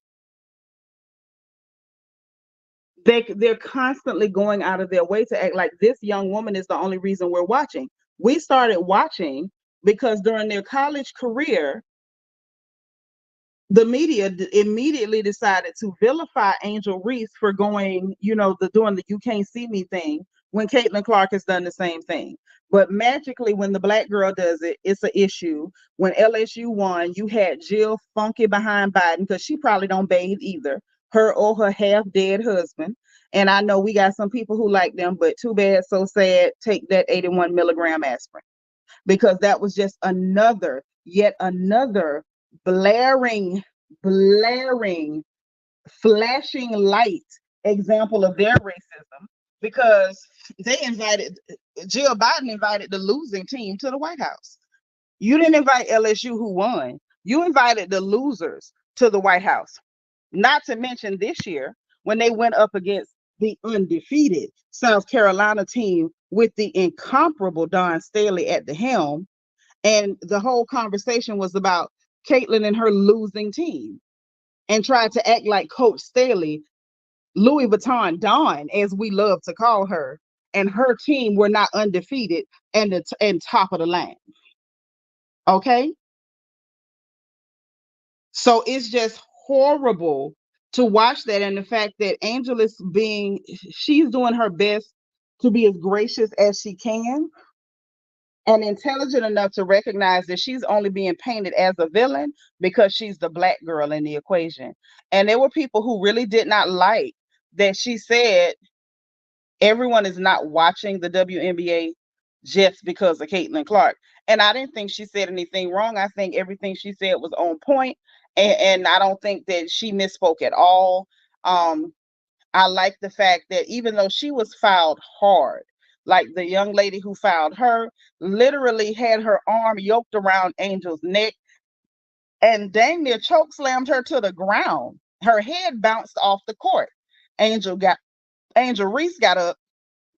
they're constantly going out of their way to act like this young woman is the only reason we're watching. We started watching because during their college career, the media immediately decided to vilify Angel Reese for going, the doing the "you can't see me" thing when Caitlyn Clark has done the same thing. But magically, when the black girl does it, it's an issue. When LSU won, you had Jill funky behind Biden because she probably don't bathe either, her or her half dead husband. And I know we got some people who like them, but too bad, so sad. Take that 81 milligram aspirin because that was just yet another blaring, blaring, flashing light example of their racism because Jill Biden invited the losing team to the White House. You didn't invite LSU who won. You invited the losers to the White House. Not to mention this year when they went up against the undefeated South Carolina team with the incomparable Dawn Staley at the helm. And the whole conversation was about Caitlyn and her losing team and tried to act like Coach Staley, Louis Vuitton Dawn, as we love to call her, and her team were not undefeated and top of the line. Okay? So it's just horrible to watch that. And the fact that Angel is she's doing her best to be as gracious as she can and intelligent enough to recognize that she's only being painted as a villain because she's the black girl in the equation. And there were people who really did not like that she said everyone is not watching the WNBA just because of Caitlyn Clark. And I didn't think she said anything wrong. I think everything she said was on point, and I don't think that she misspoke at all. I like the fact that even though she was fouled hard, like the young lady who fouled her literally had her arm yoked around Angel's neck and dang near choke slammed her to the ground. Her head bounced off the court. Angel Reese got up,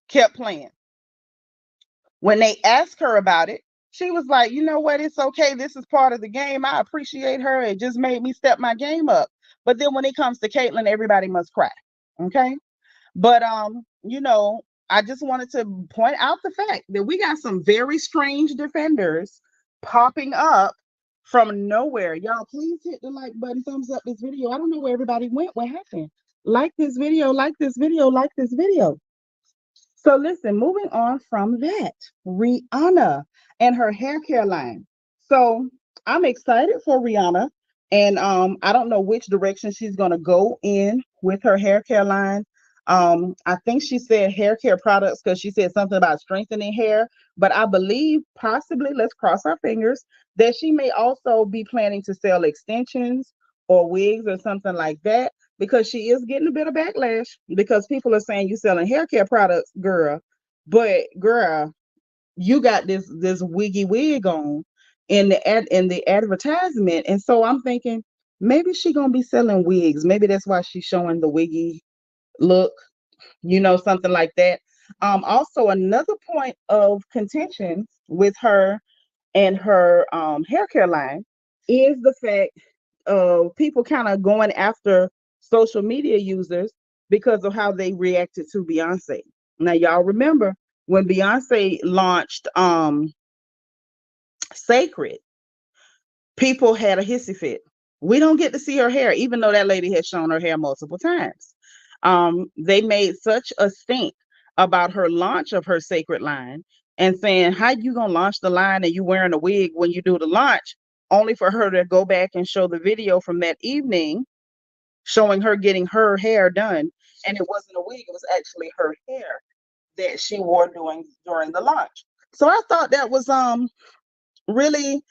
kept playing. When they asked her about it, she was like, you know what? It's okay. This is part of the game. I appreciate her. It just made me step my game up. But then when it comes to Caitlyn, everybody must cry. Okay. But I just wanted to point out the fact that we got some very strange defenders popping up from nowhere. Y'all, please hit the like button, thumbs up this video. I don't know where everybody went. What happened? Like this video, like this video, like this video. So listen, moving on from that, Rihanna and her hair care line. So I'm excited for Rihanna, and I don't know which direction she's gonna go in with her hair care line. I think she said hair care products because she said something about strengthening hair, but I believe possibly, let's cross our fingers, that she may also be planning to sell extensions or wigs or something like that because she is getting a bit of backlash because people are saying you selling hair care products, girl, but girl, you got this wiggy wig on in the advertisement, and so I'm thinking maybe she gonna be selling wigs. Maybe that's why she's showing the wiggy look, something like that. Also, another point of contention with her and her hair care line is the fact people kind of going after social media users because of how they reacted to Beyonce. Now, y'all remember when Beyonce launched Sacred, people had a hissy fit. We don't get to see her hair, even though that lady had shown her hair multiple times. They made such a stink about her launch of her Sacred line and saying, how you gonna launch the line and you wearing a wig when you do the launch, only for her to go back and show the video from that evening showing her getting her hair done. And it wasn't a wig, it was actually her hair that she wore during the launch. So I thought that was really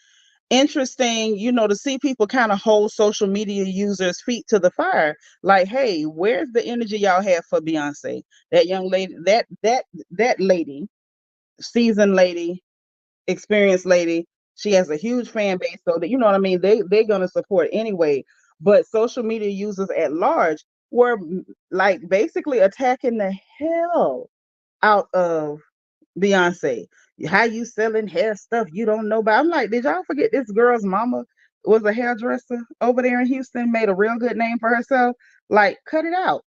interesting, to see people kind of hold social media users' feet to the fire. Like, hey, where's the energy y'all have for Beyonce? That young lady, that lady, seasoned lady, experienced lady, she has a huge fan base, so that, you know what I mean, they're gonna support anyway. But social media users at large were like basically attacking the hell out of Beyonce. How you selling hair stuff you don't know about? I'm like, did y'all forget this girl's mama was a hairdresser over there in Houston, made a real good name for herself? Like, cut it out.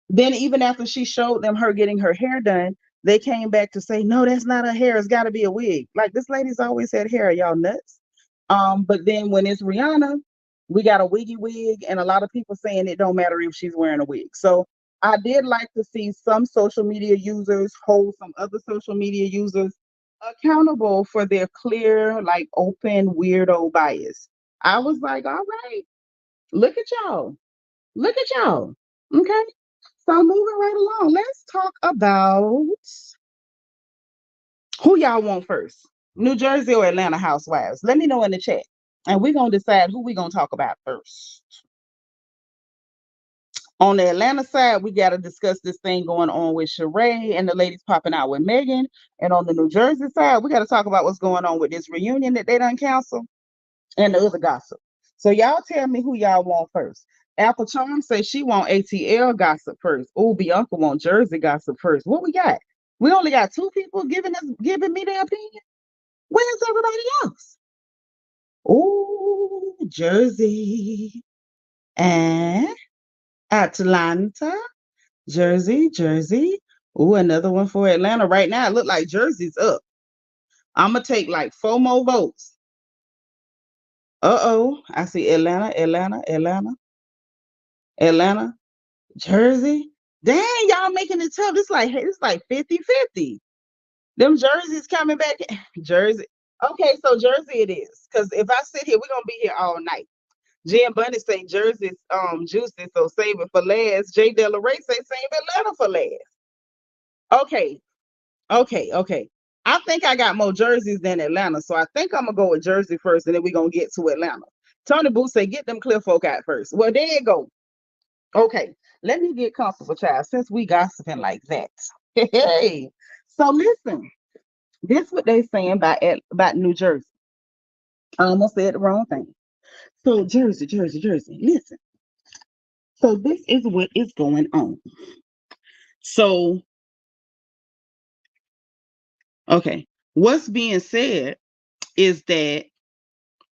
Then even after she showed them her getting her hair done, they came back to say, no, that's not her hair. It's got to be a wig. Like, this lady's always had hair. Y'all nuts. But then when it's Rihanna, we got a wiggy wig, and a lot of people saying it don't matter if she's wearing a wig. So I did like to see some social media users hold some other social media users accountable for their clear, like open weirdo bias. I was like, all right, look at y'all. Look at y'all. Okay. So moving right along, let's talk about who y'all want first. New Jersey or Atlanta Housewives? Let me know in the chat. And we're gonna decide who we're gonna talk about first. On the Atlanta side, we got to discuss this thing going on with Sheree and the ladies popping out with Megan. And on the New Jersey side, we got to talk about what's going on with this reunion that they done cancel and the other gossip. So y'all tell me who y'all want first. Apple Charm says she want ATL gossip first. Oh, Bianca want Jersey gossip first. What we got? We only got two people giving me their opinion. Where's everybody else? Oh, Jersey and Atlanta. Jersey. Ooh, another one for Atlanta. Right now, it look like Jersey's up. I'm gonna take like 4 more votes. Uh-oh. I see Atlanta, Jersey. Dang, y'all making it tough. It's like 50-50. Them jerseys coming back. Jersey. Okay, so Jersey it is. Because if I sit here, we're gonna be here all night. Jen Bunny say Jersey's juicy, so save it for last. Jay Della Ray say save Atlanta for last. Okay, okay. I think I got more jerseys than Atlanta, so I think I'm gonna go with Jersey first, and then we're gonna get to Atlanta. Tony Boo say get them clear folk out first. Well, there you go. Okay, let me get comfortable, child, since we gossiping like that. Hey, so listen, this what they saying about New Jersey. I almost said the wrong thing. So Jersey. Listen. So this is what is going on. So okay, what's being said is that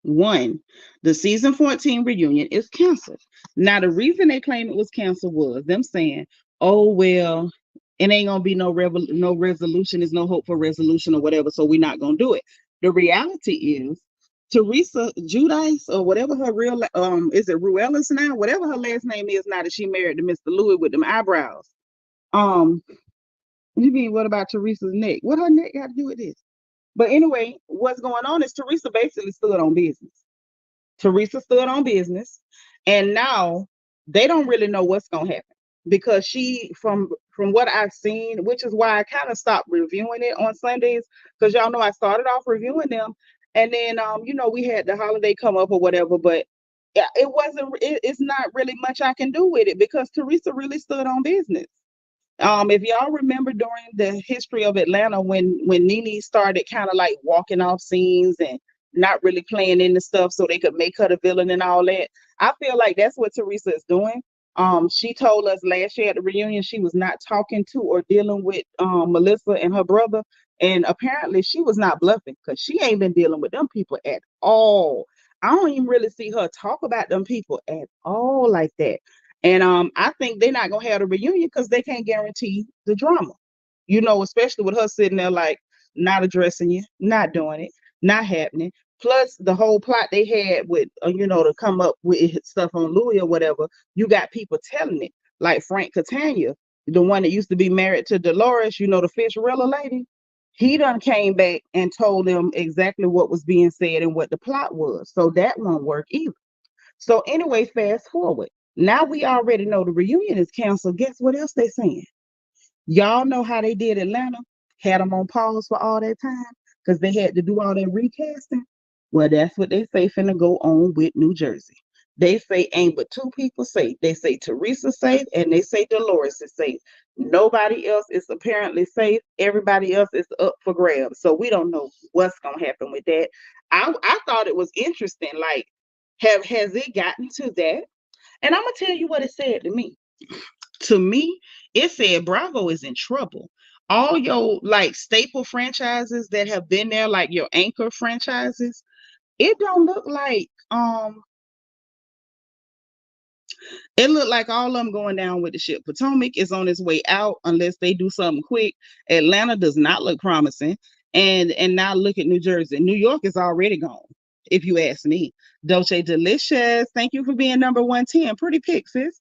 one, the season 14 reunion is canceled. Now, the reason they claim it was canceled was them saying, oh, well, it ain't gonna be no resolution, there's no hope for resolution or whatever, so we're not gonna do it. The reality is Teresa Judice or whatever her real is it Ruelas now? Whatever her last name is now that she married to Mr. Louis with them eyebrows. Um, you mean what about Teresa's neck? What her neck got to do with this? But anyway, what's going on is Teresa basically stood on business. Teresa stood on business, and now they don't really know what's gonna happen because she, from what I've seen, which is why I kind of stopped reviewing it on Sundays, because y'all know I started off reviewing them, and then we had the holiday come up or whatever, but yeah, it's not really much I can do with it because Teresa really stood on business. If y'all remember during the history of Atlanta when Nene started kind of like walking off scenes and not really playing in the stuff so they could make her the villain and all that, I feel like that's what Teresa is doing. She told us last year at the reunion she was not talking to or dealing with Melissa and her brother, and apparently she was not bluffing because she ain't been dealing with them people at all. I don't even really see her talk about them people at all like that. And I think they're not gonna have the reunion because they can't guarantee the drama. Especially with her sitting there like not addressing you, not doing it, not happening. Plus the whole plot they had with to come up with stuff on Louis or whatever. You got people telling it, like Frank Catania, the one that used to be married to Dolores, the Fisherella lady. He done came back and told them exactly what was being said and what the plot was. So that won't work either. So anyway, fast forward. Now we already know the reunion is canceled. Guess what else they saying? Y'all know how they did Atlanta, had them on pause for all that time because they had to do all that recasting. Well, that's what they say finna go on with New Jersey. They say ain't but two people safe. They say Teresa safe and they say Dolores is safe. Nobody else is apparently safe. Everybody else is up for grabs. So we don't know what's gonna happen with that. I thought it was interesting. Like, has it gotten to that? And I'm gonna tell you what it said to me. To me, it said Bravo is in trouble. All your like staple franchises that have been there, like your anchor franchises, it don't look like it looked like all of them going down with the ship. Potomac is on its way out unless they do something quick. Atlanta does not look promising. And now look at New Jersey. New York is already gone, if you ask me. Dolce Delicious, thank you for being number 110. Pretty pick, sis.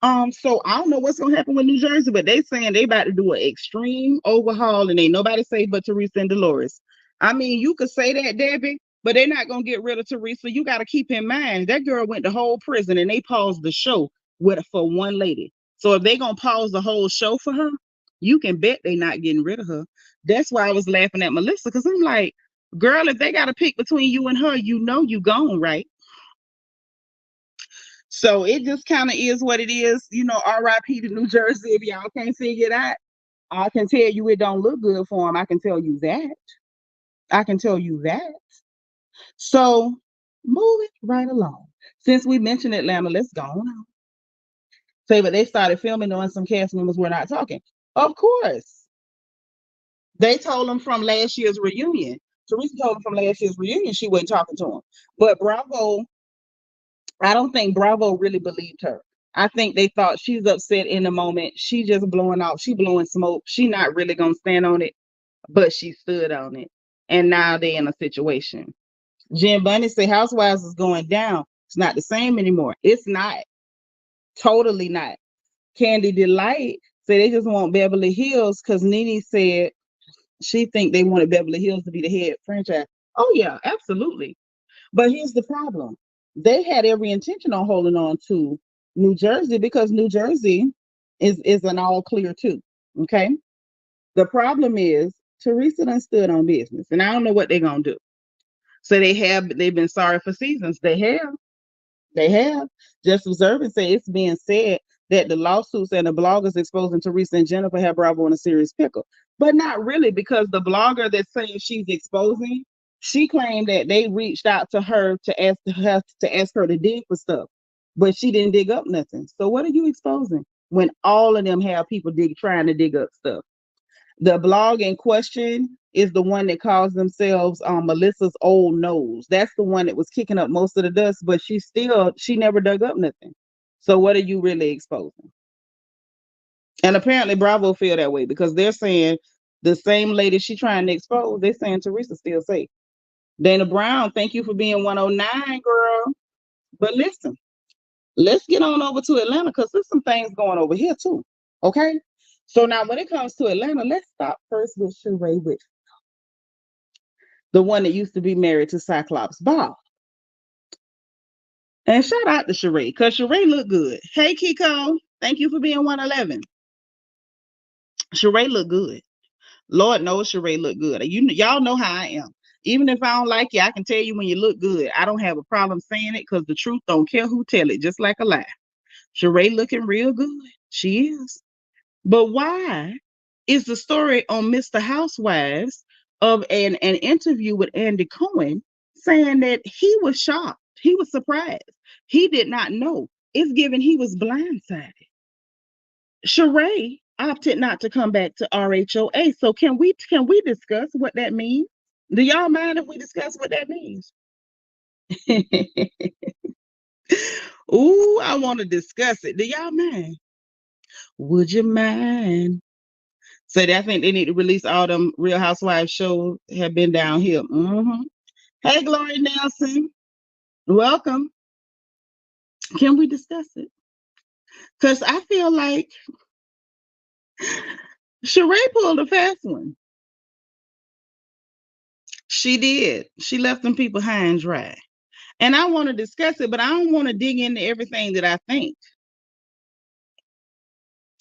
So I don't know what's gonna happen with New Jersey, but they saying they about to do an extreme overhaul, and ain't nobody safe but Teresa and Dolores. I mean, you could say that, Debbie, but they're not gonna get rid of Teresa. You got to keep in mind that girl went to whole prison, and they paused the show with for one lady. So if they gonna pause the whole show for her, you can bet they not getting rid of her. That's why I was laughing at Melissa, because I'm like, girl, if they got to pick between you and her, you know you gone, right? So it just kind of is what it is. RIP to New Jersey. If y'all can't figure it out, I can tell you it don't look good for them. I can tell you that. I can tell you that. So moving right along. Since we mentioned Atlanta, let's go on. Say, but they started filming knowing some cast members were not talking. Of course. They told them from last year's reunion. Teresa told them from last year's reunion she wasn't talking to them. But Bravo, I don't think Bravo really believed her. I think they thought she's upset in the moment. She just blowing off. She blowing smoke. She not really gonna stand on it, but she stood on it. And now they in a situation. Jen Bunny said Housewives is going down. It's not the same anymore. It's not. Totally not. Candy Delight said they just want Beverly Hills because Nene said she think they wanted Beverly Hills to be the head franchise. Oh yeah, absolutely. But here's the problem. They had every intention on holding on to New Jersey because New Jersey is an all clear too. Okay. The problem is Teresa done stood on business, and I don't know what they're gonna do. So they've been sorry for seasons. They have. Just observing say it's being said that the lawsuits and the bloggers exposing Teresa and Jennifer have Bravo in a serious pickle. But not really, because the blogger that's saying she's exposing, she claimed that they reached out to her to ask her to dig for stuff. But she didn't dig up nothing. So what are you exposing when all of them have people trying to dig up stuff? The blog in question is the one that calls themselves Melissa's Old Nose. That's the one that was kicking up most of the dust, but she never dug up nothing. So what are you really exposing? And apparently Bravo feel that way because they're saying the same lady she trying to expose, they're saying Teresa's still safe. Dana Brown, thank you for being 109, girl. But listen, let's get on over to Atlanta because there's some things going over here too. Okay? So now when it comes to Atlanta, let's stop first with Sheree Whitfield, the one that used to be married to Cyclops Bob. And shout out to Sheree, because Sheree look good. Hey, Kiko, thank you for being 111. Sheree look good. Lord knows Sheree look good. Y'all know how I am. Even if I don't like you, I can tell you when you look good. I don't have a problem saying it because the truth don't care who tell it, just like a lie. Sheree looking real good. She is. But why is the story on Mr. Housewives of an interview with Andy Cohen saying that he was shocked, he was surprised, he did not know. It's given he was blindsided. Sheree opted not to come back to RHOA. So can we discuss what that means? Do y'all mind if we discuss what that means? Ooh, I want to discuss it. Do y'all mind? Would you mind? So I think they need to release all them Real Housewives shows have been down here. Mm-hmm. Hey, Gloria Nelson, welcome. Can we discuss it? Because I feel like Sheree pulled a fast one. She did. She left them people high and dry. And I want to discuss it, but I don't want to dig into everything that I think.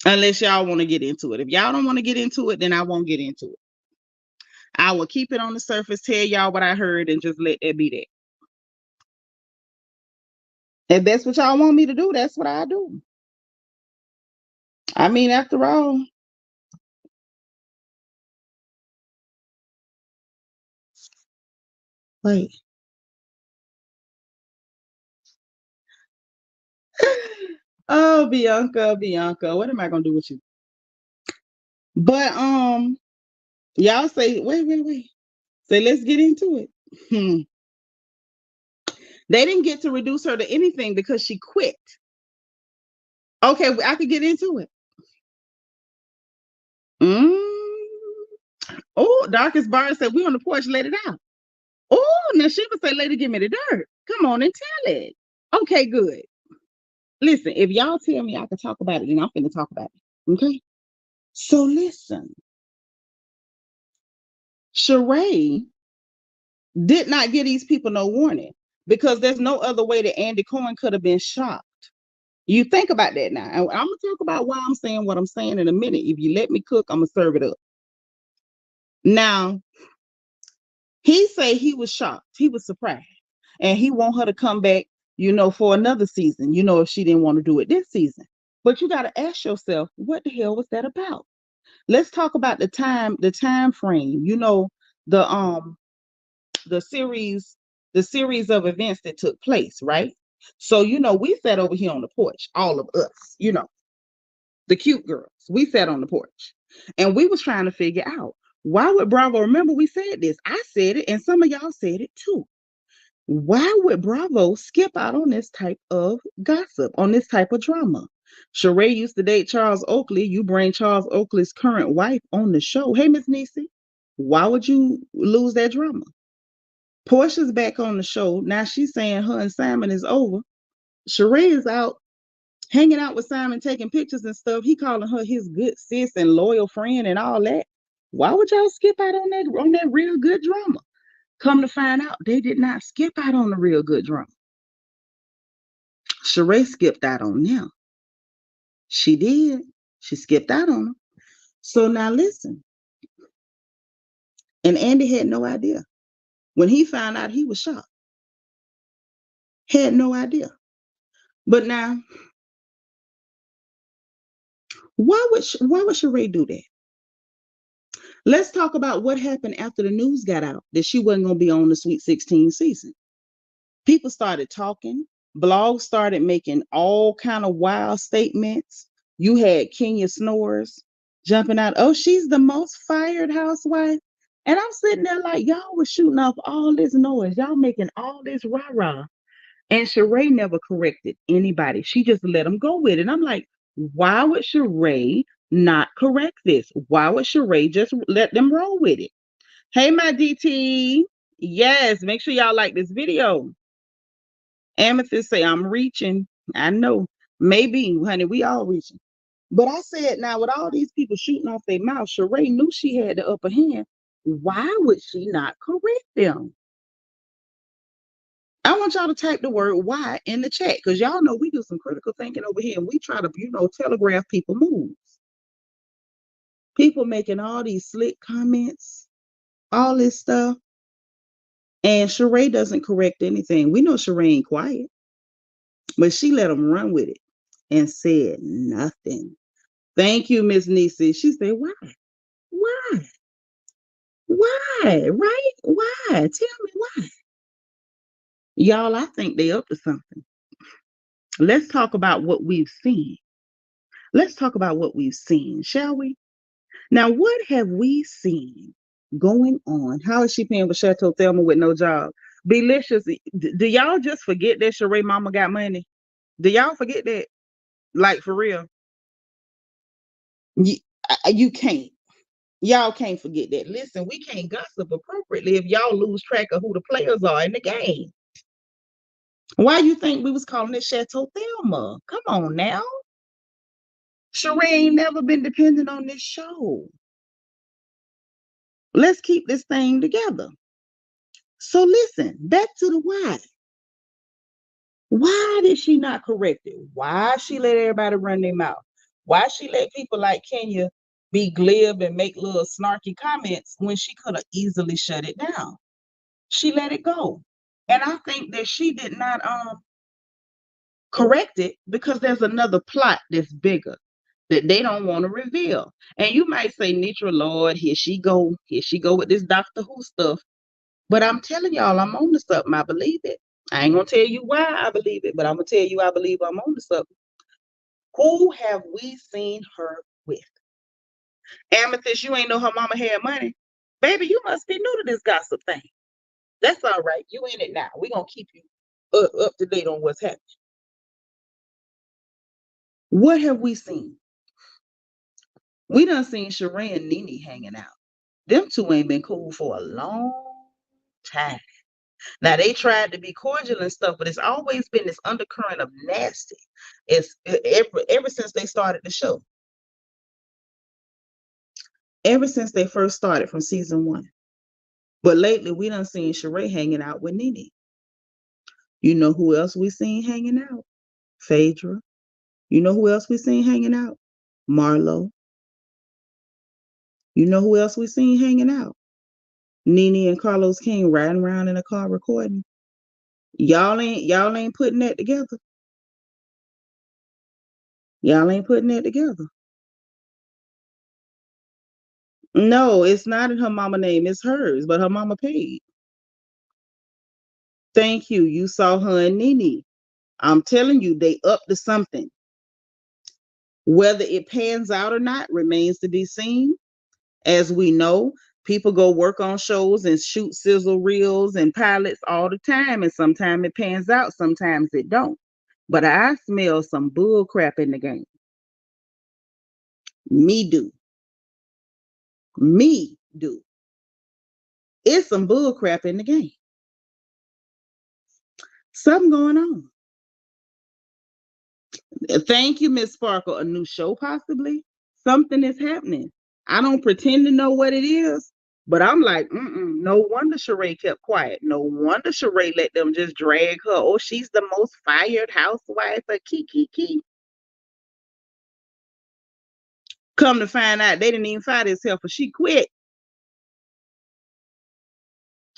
Unless y'all want to get into it. If y'all don't want to get into it, then I won't get into it. I will keep it on the surface, tell y'all what I heard, and just let that be that. If that's what y'all want me to do, that's what I do. I mean, after all, wait. Oh, Bianca, what am I gonna do with you? But y'all say, wait. Say, let's get into it. They didn't get to reduce her to anything because she quit. Okay, I could get into it. Oh, Darkest Bar said, we on the porch, let it out. Oh, now she would say, lady, give me the dirt. Come on and tell it. Okay, good. Listen, if y'all tell me I can talk about it, then I'm finna talk about it. Okay. So listen, Sheree did not give these people no warning because there's no other way that Andy Cohen could have been shocked. You think about that now. And I'm gonna talk about why I'm saying what I'm saying in a minute. If you let me cook, I'm gonna serve it up. Now, he say he was shocked, he was surprised, and he want her to come back, for another season. If she didn't want to do it this season. But you got to ask yourself, what the hell was that about? Let's talk about the time frame. The the series the series of events that took place, right? So we sat over here on the porch, all of us, the cute girls. We sat on the porch and we was trying to figure out, why would Bravo, remember we said this, I said it, and some of y'all said it too. Why would Bravo skip out on this type of gossip, on this type of drama? Sheree used to date Charles Oakley. You bring Charles Oakley's current wife on the show. Hey, Miss Nisi, why would you lose that drama? Portia's back on the show. Now she's saying her and Simon is over. Sheree is out hanging out with Simon, taking pictures and stuff. He calling her his good sis and loyal friend and all that. Why would y'all skip out on that real good drama? Come to find out, they did not skip out on the real good drama. Sheree skipped out on them. She did. She skipped out on them. So now listen. And Andy had no idea. When he found out, he was shocked. Had no idea. But now, why would Sheree do that? Let's talk about what happened after the news got out that she wasn't going to be on the Sweet 16 season. People started talking. Blogs started making all kind of wild statements. You had Kenya Snores jumping out. Oh, she's the most fired housewife. And I'm sitting there like, y'all was shooting off all this noise. Y'all making all this rah-rah. And Sheree never corrected anybody. She just let them go with it. And I'm like, why would Sheree not correct this? Why would Sheree just let them roll with it? Hey, my DT. Yes, make sure y'all like this video. Amethyst say, I'm reaching. I know. Maybe, honey, we all reaching. But I said, now with all these people shooting off their mouth, Sheree knew she had the upper hand. Why would she not correct them? I want y'all to type the word why in the chat, because y'all know we do some critical thinking over here and we try to, telegraph people moves. People making all these slick comments, all this stuff. And Sheree doesn't correct anything. We know Sheree ain't quiet, but she let them run with it and said nothing. Thank you, Miss Nisi. She said, why? Why? Why? Right? Why? Tell me why. Y'all, I think they up to something. Let's talk about what we've seen. Let's talk about what we've seen, shall we? Now, what have we seen going on? How is she paying for Chateau Thelma with no job? Delicious. Do y'all just forget that Sheree mama got money? Do y'all forget that? Like, for real? You can't. Y'all can't forget that. Listen, we can't gossip appropriately if y'all lose track of who the players are in the game. Why you think we was calling it Chateau Thelma? Come on now. Sheree ain't never been dependent on this show. Let's keep this thing together. So listen, back to the why. Why did she not correct it? Why she let everybody run their mouth? Why she let people like Kenya be glib and make little snarky comments when she could have easily shut it down? She let it go. And I think that she did not correct it because there's another plot that's bigger that they don't want to reveal. And you might say, Nitra, Lord, here she go with this Doctor Who stuff. But I'm telling y'all, I'm on to something. I believe it. I ain't gonna tell you why I believe it, but I'm gonna tell you I believe I'm on to something. Who have we seen her with? Amethyst, you ain't know her mama had money. Baby, you must be new to this gossip thing. That's all right. You in it now. We're gonna keep you up to date on what's happening. What have we seen? We done seen Sheree and Nene hanging out. Them two ain't been cool for a long time. Now they tried to be cordial and stuff, but it's always been this undercurrent of nasty. It's ever since they started the show. Ever since they first started from season 1. But lately we done seen Sheree hanging out with Nene. You know who else we seen hanging out? Phaedra. You know who else we seen hanging out? Marlo. You know who else we seen hanging out? Nene and Carlos King riding around in a car recording. Y'all ain't putting that together. Y'all ain't putting that together. No, it's not in her mama name. It's hers, but her mama paid. Thank you. You saw her and Nene. I'm telling you, they up to something. Whether it pans out or not remains to be seen. As we know, people go work on shows and shoot sizzle reels and pilots all the time, and sometimes it pans out, sometimes it don't. But I smell some bull crap in the game. Me do. Me do. It's some bull crap in the game. Something going on. Thank you, Miss Sparkle. A new show, possibly? Something is happening. I don't pretend to know what it is, but I'm like, no wonder Sheree kept quiet. No wonder Sheree let them just drag her. Oh, she's the most fired housewife of Kiki. Come to find out, they didn't even fire herself, but she quit.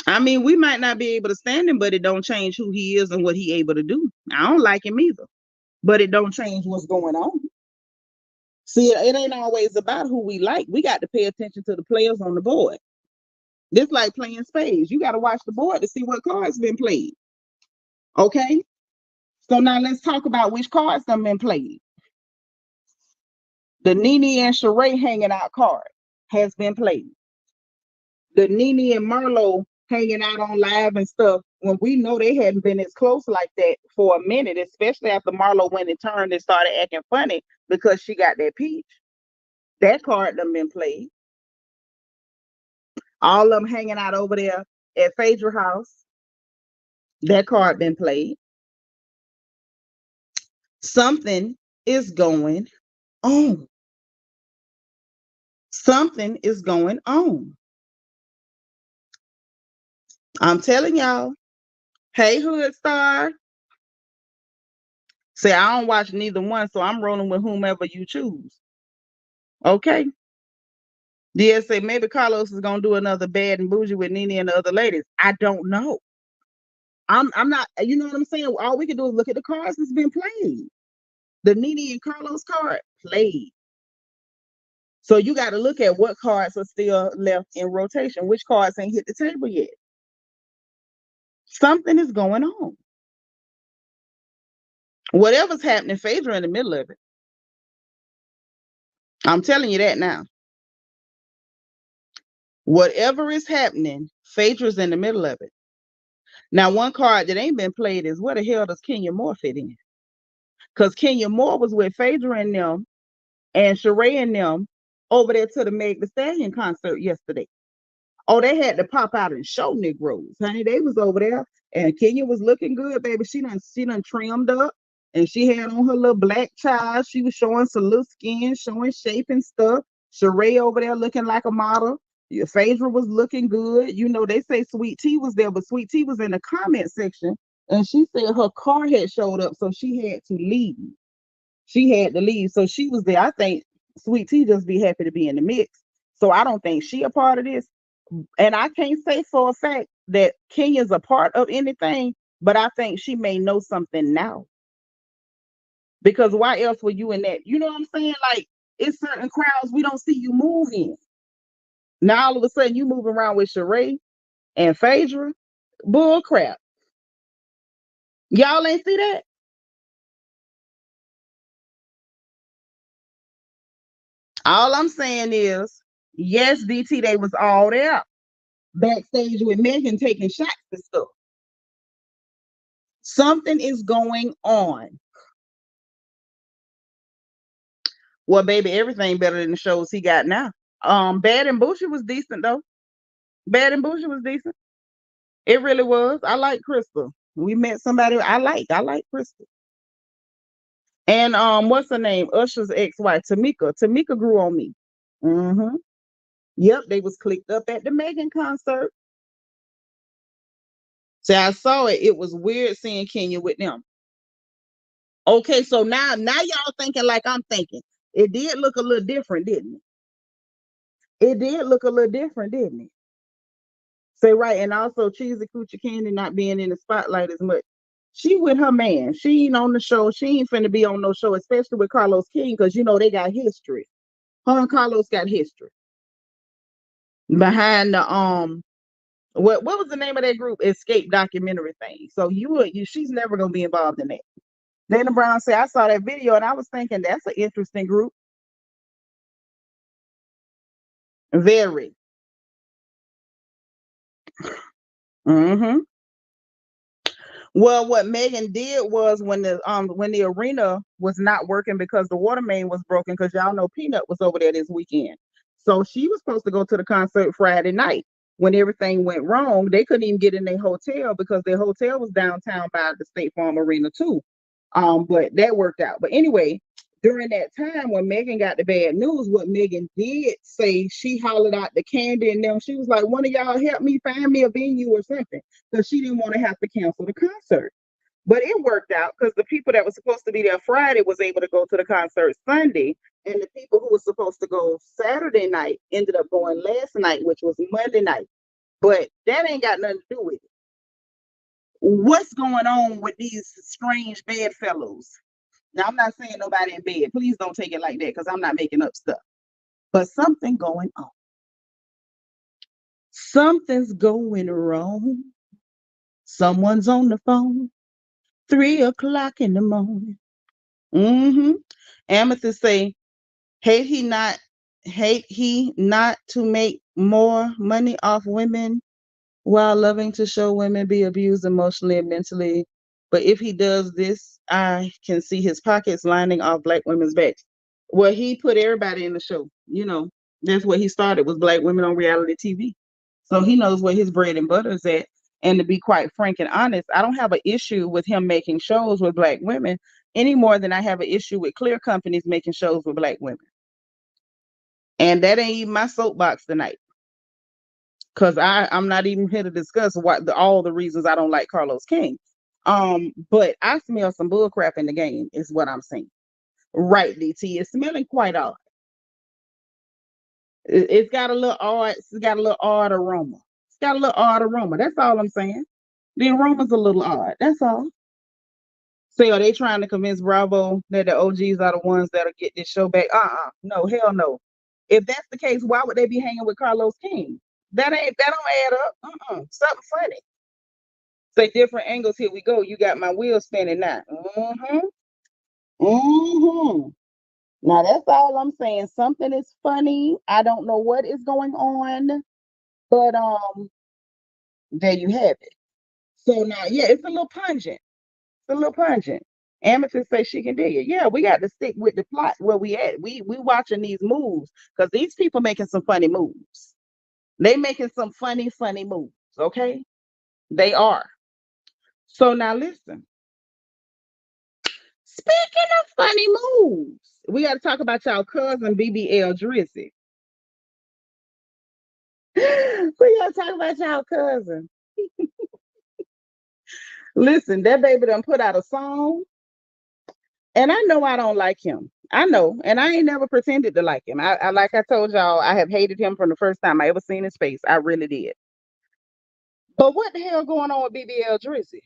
I mean, we might not be able to stand him, but it don't change who he is and what he able to do. I don't like him either, but it don't change what's going on. See, it ain't always about who we like. We got to pay attention to the players on the board. This like playing spades. You got to watch the board to see what cards been played. Okay? So now let's talk about which cards have been played. The Nene and Sheree hanging out card has been played. The Nene and Marlo hanging out on live and stuff, when we know they hadn't been as close like that for a minute, especially after Marlo went and turned and started acting funny because she got that peach. That card done been played. All of them hanging out over there at Phaedra house. That card been played. Something is going on. Something is going on. I'm telling y'all. Hey, Hood Star. Say, I don't watch neither one, so I'm rolling with whomever you choose. Okay? Yeah, say maybe Carlos is gonna do another Bad and Bougie with Nene and the other ladies. I don't know. I'm not, you know what I'm saying? All we can do is look at the cards that's been played. The Nene and Carlos card played. So you got to look at what cards are still left in rotation. Which cards ain't hit the table yet? Something is going on. Whatever's happening, Phaedra in the middle of it. I'm telling you that now. Whatever is happening, Phaedra's in the middle of it. Now, one card that ain't been played is where the hell does Kenya Moore fit in? Because Kenya Moore was with Phaedra and them and Sheree and them over there to the Meg Thee Stallion concert yesterday. Oh, they had to pop out and show Negroes, honey. They was over there, and Kenya was looking good, baby. She done trimmed up, and she had on her little black tie. She was showing some little skin, showing shape and stuff. Sheree over there looking like a model. Your Phaedra was looking good. You know, they say Sweet Tea was there, but Sweet Tea was in the comment section, and she said her car had showed up, so she had to leave. She had to leave, so she was there. I think Sweet Tea just be happy to be in the mix. So I don't think she a part of this. And I can't say for a fact that Kenya's a part of anything, but I think she may know something now. Because why else were you in that? You know what I'm saying? Like, it's certain crowds we don't see you move in. Now all of a sudden you move around with Sheree and Phaedra. Bull crap. Y'all ain't see that? All I'm saying is, yes, DT, they was all there backstage with Megan taking shots and stuff. Something is going on. Well, baby, everything better than the shows he got now. Bad and Bougie was decent though. Bad and Bougie was decent. It really was. I like Crystal. We met somebody I like. I like Crystal. And what's her name? Usher's ex-wife, Tamika. Tamika grew on me. Mm-hmm. Yep, they was clicked up at the Megan concert. So I saw it. It was weird seeing Kenya with them. Okay, so now y'all thinking like I'm thinking. It did look a little different, didn't it? It did look a little different, didn't it? Say right, and also Cheesy Coochie Candy not being in the spotlight as much. She with her man. She ain't on the show. She ain't finna be on no show, especially with Carlos King, because you know they got history. Her and Carlos got history behind the what was the name of that group? Escape documentary thing. So she's never gonna be involved in that. Dana Brown said I saw that video and I was thinking that's an interesting group. Very. Mm-hmm. Well, what Megan did was when the arena was not working because the water main was broken, because y'all know Peanut was over there this weekend. So she was supposed to go to the concert Friday night. When everything went wrong, they couldn't even get in their hotel because their hotel was downtown by the State Farm Arena too. But that worked out. But anyway, during that time when Megan got the bad news, what Megan did say, she hollered out the Candy and them. She was like, "One of y'all help me find me a venue or something," because she didn't want to have to cancel the concert. But it worked out because the people that were supposed to be there Friday was able to go to the concert Sunday, and the people who were supposed to go Saturday night ended up going last night, which was Monday night. But that ain't got nothing to do with it. What's going on with these strange bedfellows? Now, I'm not saying nobody in bed. Please don't take it like that because I'm not making up stuff. But something going on. Something's going wrong. Someone's on the phone. 3 o'clock in the morning. Mm-hmm. Amethyst say, hate he not to make more money off women while loving to show women be abused emotionally and mentally. But if he does this, I can see his pockets lining off black women's backs. Well, he put everybody in the show. You know, that's what he started, was black women on reality TV. So he knows where his bread and butter is at. And to be quite frank and honest, I don't have an issue with him making shows with black women any more than I have an issue with clear companies making shows with black women. And that ain't even my soapbox tonight, because I'm not even here to discuss all the reasons I don't like Carlos King. But I smell some bullcrap in the game, is what I'm saying. Right, DT. It's smelling quite odd. It's got a little odd. It's got a little odd aroma. It's got a little odd aroma. That's all I'm saying. The aroma's a little odd. That's all. So are they trying to convince Bravo that the OGs are the ones that'll get this show back? No, hell no. If that's the case, why would they be hanging with Carlos King? That don't add up. Something funny. Say different angles. Here we go. You got my wheels spinning now. Mm-hmm. Mm-hmm. Now that's all I'm saying. Something is funny. I don't know what is going on, but there you have it. So now, yeah, it's a little pungent. It's a little pungent. Amethyst says she can dig it. Yeah, we got to stick with the plot where we at. We watching these moves because these people making some funny moves. They making some funny moves. Okay, they are. So now listen. Speaking of funny moves, we got to talk about y'all cousin BBL Drizzy. We got to talk about y'all cousin. Listen, that baby done put out a song, and I know I don't like him. I know, and I ain't never pretended to like him. I like I told y'all, I have hated him from the first time I ever seen his face. I really did. But what the hell going on with BBL Drizzy?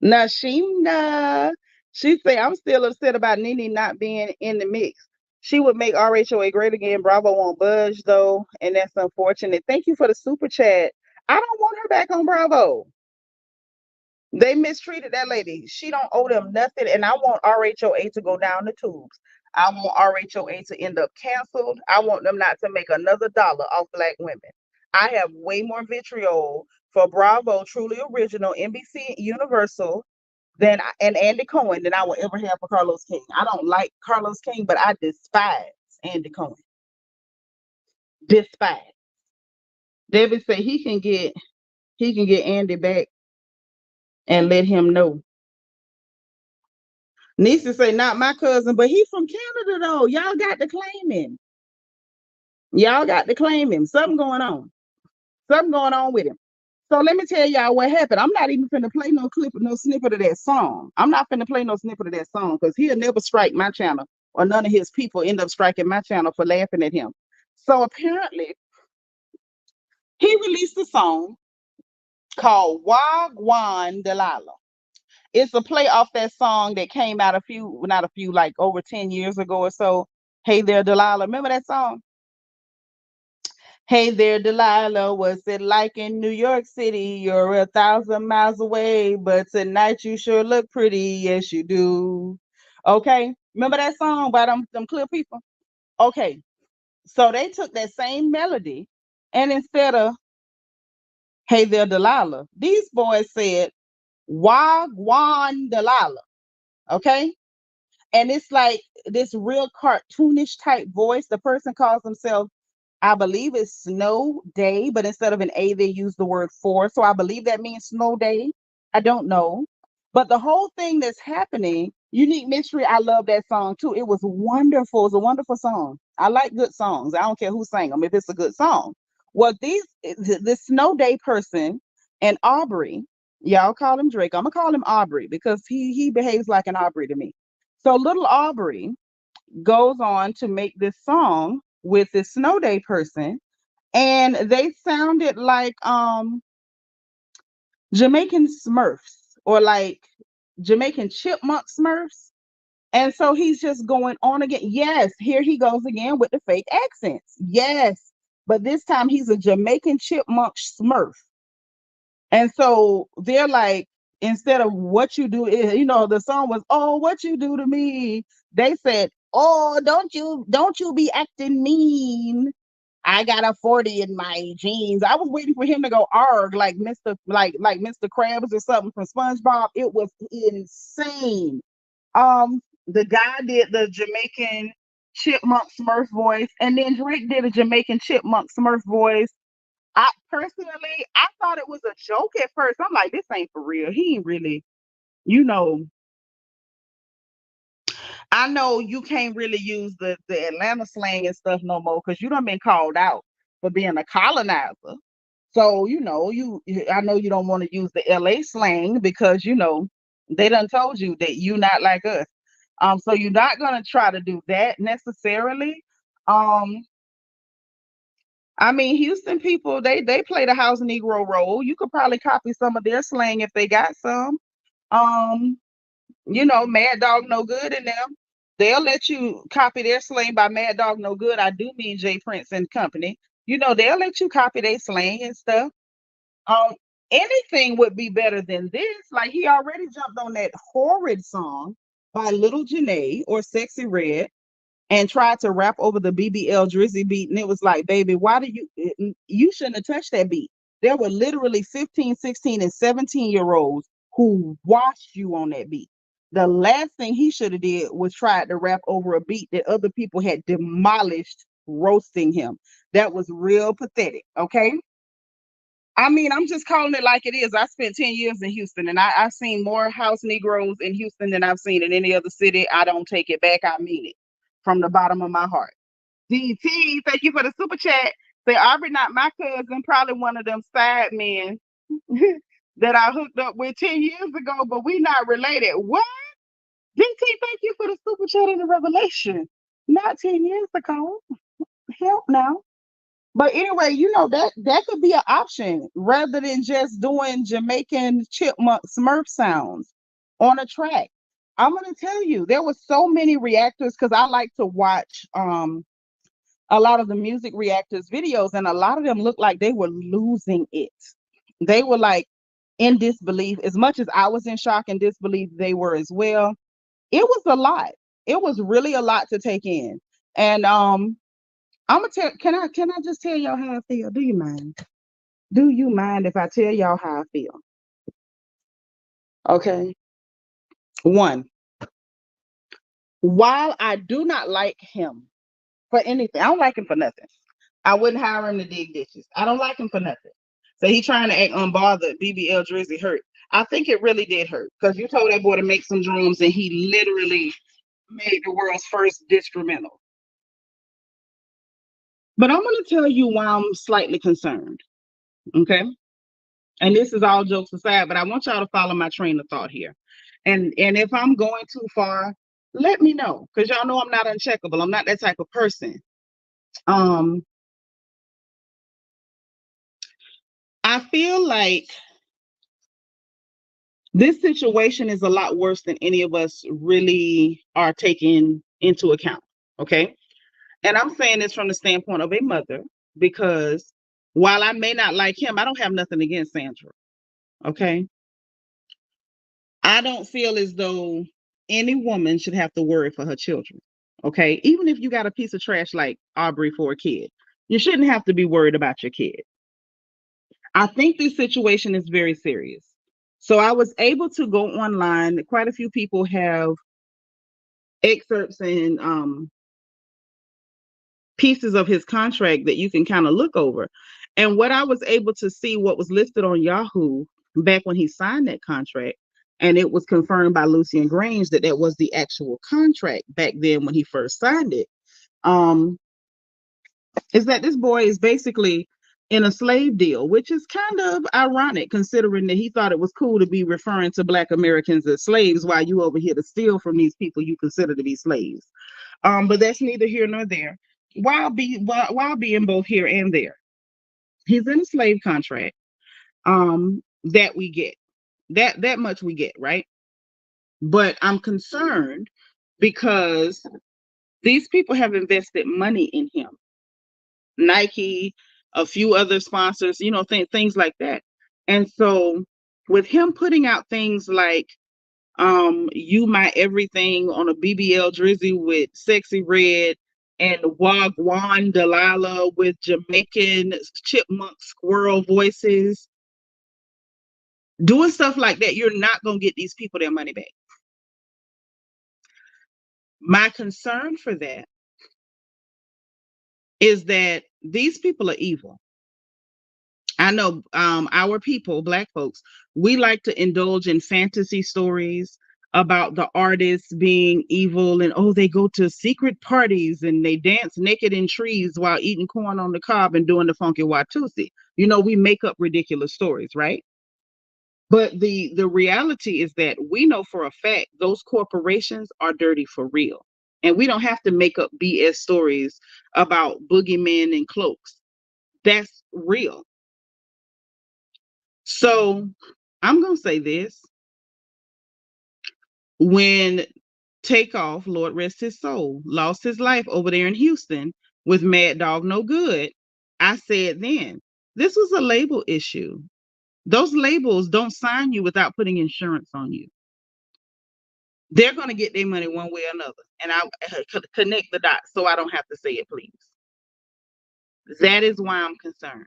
Nashimna. She say, I'm still upset about Nene not being in the mix. She would make RHOA great again. Bravo won't budge though, and that's unfortunate. Thank you for the super chat. I don't want her back on Bravo. They mistreated that lady. She don't owe them nothing, and I want RHOA to go down the tubes. I want RHOA to end up canceled. I want them not to make another dollar off black women. I have way more vitriol for Bravo, Truly Original, NBC, Universal, and Andy Cohen than I will ever have for Carlos King. I don't like Carlos King, but I despise Andy Cohen. Despise. David said he can get he can get Andy back and let him know. Nisa say not my cousin, but he from Canada though. Y'all got to claim him. Y'all got to claim him. Something going on. Something going on with him. So let me tell y'all what happened. I'm not even finna play no clip, no snippet of that song. I'm not finna play no snippet of that song because he'll never strike my channel, or none of his people end up striking my channel for laughing at him. So apparently, he released a song called Wagwan Delilah. It's a play off that song that came out not a few, like over 10 years ago or so. Hey there, Delilah. Remember that song? Hey there, Delilah. What's it like in New York City? You're 1,000 miles away, but tonight you sure look pretty. Yes, you do. Okay. Remember that song by them clear people? Okay. So they took that same melody, and instead of Hey there, Delilah, these boys said Wagwan Delilah. Okay. And it's like this real cartoonish type voice. The person calls themselves, I believe it's Snow Day, but instead of an A, they use the word for. So I believe that means Snow Day. I don't know. But the whole thing that's happening, Unique Mystery, I love that song too. It was wonderful. It's a wonderful song. I like good songs. I don't care who sang them if it's a good song. Well, this Snow Day person and Aubrey, y'all call him Drake. I'm gonna call him Aubrey because he behaves like an Aubrey to me. So little Aubrey goes on to make this song with this Snow Day person, and they sounded like Jamaican Smurfs or like Jamaican chipmunk Smurfs. And so he's just going on again. Yes, here he goes again with the fake accents. Yes, but this time he's a Jamaican chipmunk Smurf. And so they're like, instead of what you do, the song was, oh, what you do to me. They said, oh, don't you be acting mean. I got a 40 in my jeans. I was waiting for him to go arg like Mr. Krabs or something from SpongeBob. It was insane. The guy did the Jamaican chipmunk Smurf voice, and then Drake did a Jamaican chipmunk Smurf voice. I personally, I thought it was a joke at first. I'm like, this ain't for real. He ain't really, you know. I know you can't really use the Atlanta slang and stuff no more because you done been called out for being a colonizer. So, I know you don't want to use the LA slang because, they done told you that you not like us. So you're not gonna try to do that necessarily. Um, I mean, Houston people, they play the house Negro role. You could probably copy some of their slang if they got some. Um, Mad Dog No Good in them. They'll let you copy their slang by Mad Dog No Good. I do mean Jay Prince and Company. They'll let you copy their slang and stuff. Um, Anything would be better than this. Like he already jumped on that horrid song by Little Janae or Sexy Red and tried to rap over the BBL Drizzy beat. And it was like, baby, why do you shouldn't have touched that beat. There were literally 15, 16, and 17-year-olds who watched you on that beat. The last thing he should have did was try to rap over a beat that other people had demolished, roasting him. That was real pathetic. Okay. I mean, I'm just calling it like it is. I spent 10 years in Houston, and I've seen more house Negroes in Houston than I've seen in any other city. I don't take it back. I mean it from the bottom of my heart. DT, thank you for the super chat. Say, Aubrey, not my cousin, probably one of them side men that I hooked up with 10 years ago, but we not related. What? DT, thank you for the super chat and the revelation. Not 10 years ago. Help now. But anyway, that could be an option rather than just doing Jamaican chipmunk Smurf sounds on a track. I'm gonna tell you, there were so many reactors because I like to watch a lot of the music reactors videos, and a lot of them looked like they were losing it. They were like in disbelief. As much as I was in shock and disbelief, they were as well. It was a lot. It was really a lot to take in. And I'm gonna tell. Can I just tell y'all how I feel? Do you mind? Do you mind if I tell y'all how I feel? Okay. One, while I do not like him for anything, I don't like him for nothing. I wouldn't hire him to dig ditches. I don't like him for nothing. So he trying to act unbothered. BBL Drizzy hurt. I think it really did hurt because you told that boy to make some drums and he literally made the world's first instrumental. But I'm going to tell you why I'm slightly concerned. Okay. And this is all jokes aside, but I want y'all to follow my train of thought here. And if I'm going too far, let me know. Because y'all know I'm not uncheckable. I'm not that type of person. Um, I feel like this situation is a lot worse than any of us really are taking into account. Okay. And I'm saying this from the standpoint of a mother, because while I may not like him, I don't have nothing against Sandra. Okay. I don't feel as though any woman should have to worry for her children. Okay. Even if you got a piece of trash like Aubrey for a kid, you shouldn't have to be worried about your kid. I think this situation is very serious. So I was able to go online. Quite a few people have excerpts and pieces of his contract that you can kind of look over. And what I was able to see, what was listed on Yahoo back when he signed that contract, and it was confirmed by Lucian Grange that that was the actual contract back then when he first signed it, um, is that this boy is basically in a slave deal, which is kind of ironic considering that he thought it was cool to be referring to Black Americans as slaves while you over here to steal from these people you consider to be slaves. But that's neither here nor there. While being both here and there, he's in a slave contract. That we get, that much we get, right? But I'm concerned because these people have invested money in him. Nike, a few other sponsors, things like that. And so with him putting out things like You My Everything on a BBL Drizzy with Sexy Red and Wagwan Delilah with Jamaican chipmunk squirrel voices, doing stuff like that, you're not going to get these people their money back. My concern for that is that these people are evil. I know our people, Black folks, we like to indulge in fantasy stories about the artists being evil and, oh, they go to secret parties and they dance naked in trees while eating corn on the cob and doing the funky Watusi. We make up ridiculous stories, right? But the reality is that we know for a fact those corporations are dirty for real. And we don't have to make up BS stories about boogeymen and cloaks. That's real. So I'm going to say this. When Takeoff, Lord rest his soul, lost his life over there in Houston with Mad Dog No Good, I said then, this was a label issue. Those labels don't sign you without putting insurance on you. They're going to get their money one way or another. And I connect the dots so I don't have to say it, please. That is why I'm concerned.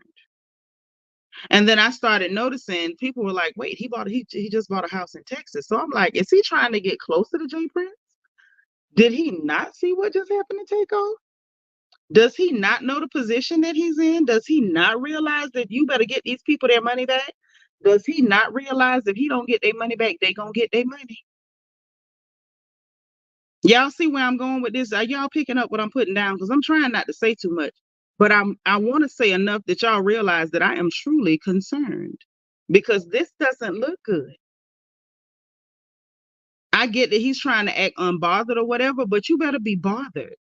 And then I started noticing people were like, wait, he just bought a house in Texas. So I'm like, is he trying to get closer to Jay Prince? Did he not see what just happened to Takeoff? Does he not know the position that he's in? Does he not realize that you better get these people their money back? Does he not realize if he don't get their money back, they gonna get their money? Y'all see where I'm going with this? Are y'all picking up what I'm putting down? Because I'm trying not to say too much, but I want to say enough that y'all realize that I am truly concerned because this doesn't look good. I get that he's trying to act unbothered or whatever, but you better be bothered.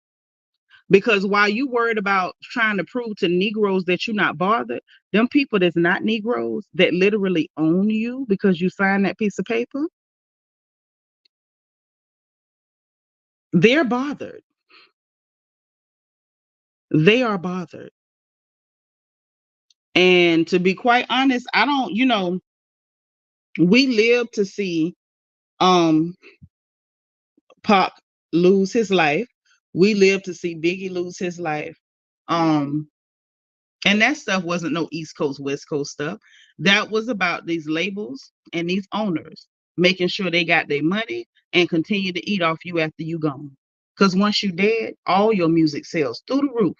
Because while you worried about trying to prove to Negroes that you're not bothered, them people that's not Negroes that literally own you because you signed that piece of paper, they're bothered. They are bothered. And to be quite honest, I don't, we live to see Pac lose his life. We live to see Biggie lose his life. And that stuff wasn't no East Coast, West Coast stuff. That was about these labels and these owners making sure they got their money and continue to eat off you after you gone. Because once you dead, all your music sells through the roof.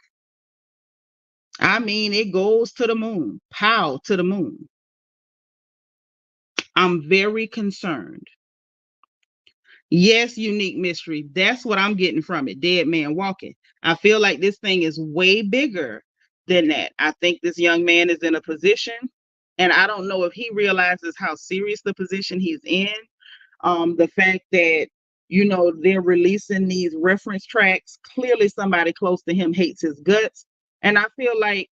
I mean, it goes to the moon. Pow, to the moon. I'm very concerned. Yes, unique mystery. That's what I'm getting from it. Dead man walking. I feel like this thing is way bigger than that. I think this young man is in a position, and I don't know if he realizes how serious the position he's in. The fact that, they're releasing these reference tracks. Clearly, somebody close to him hates his guts. And I feel like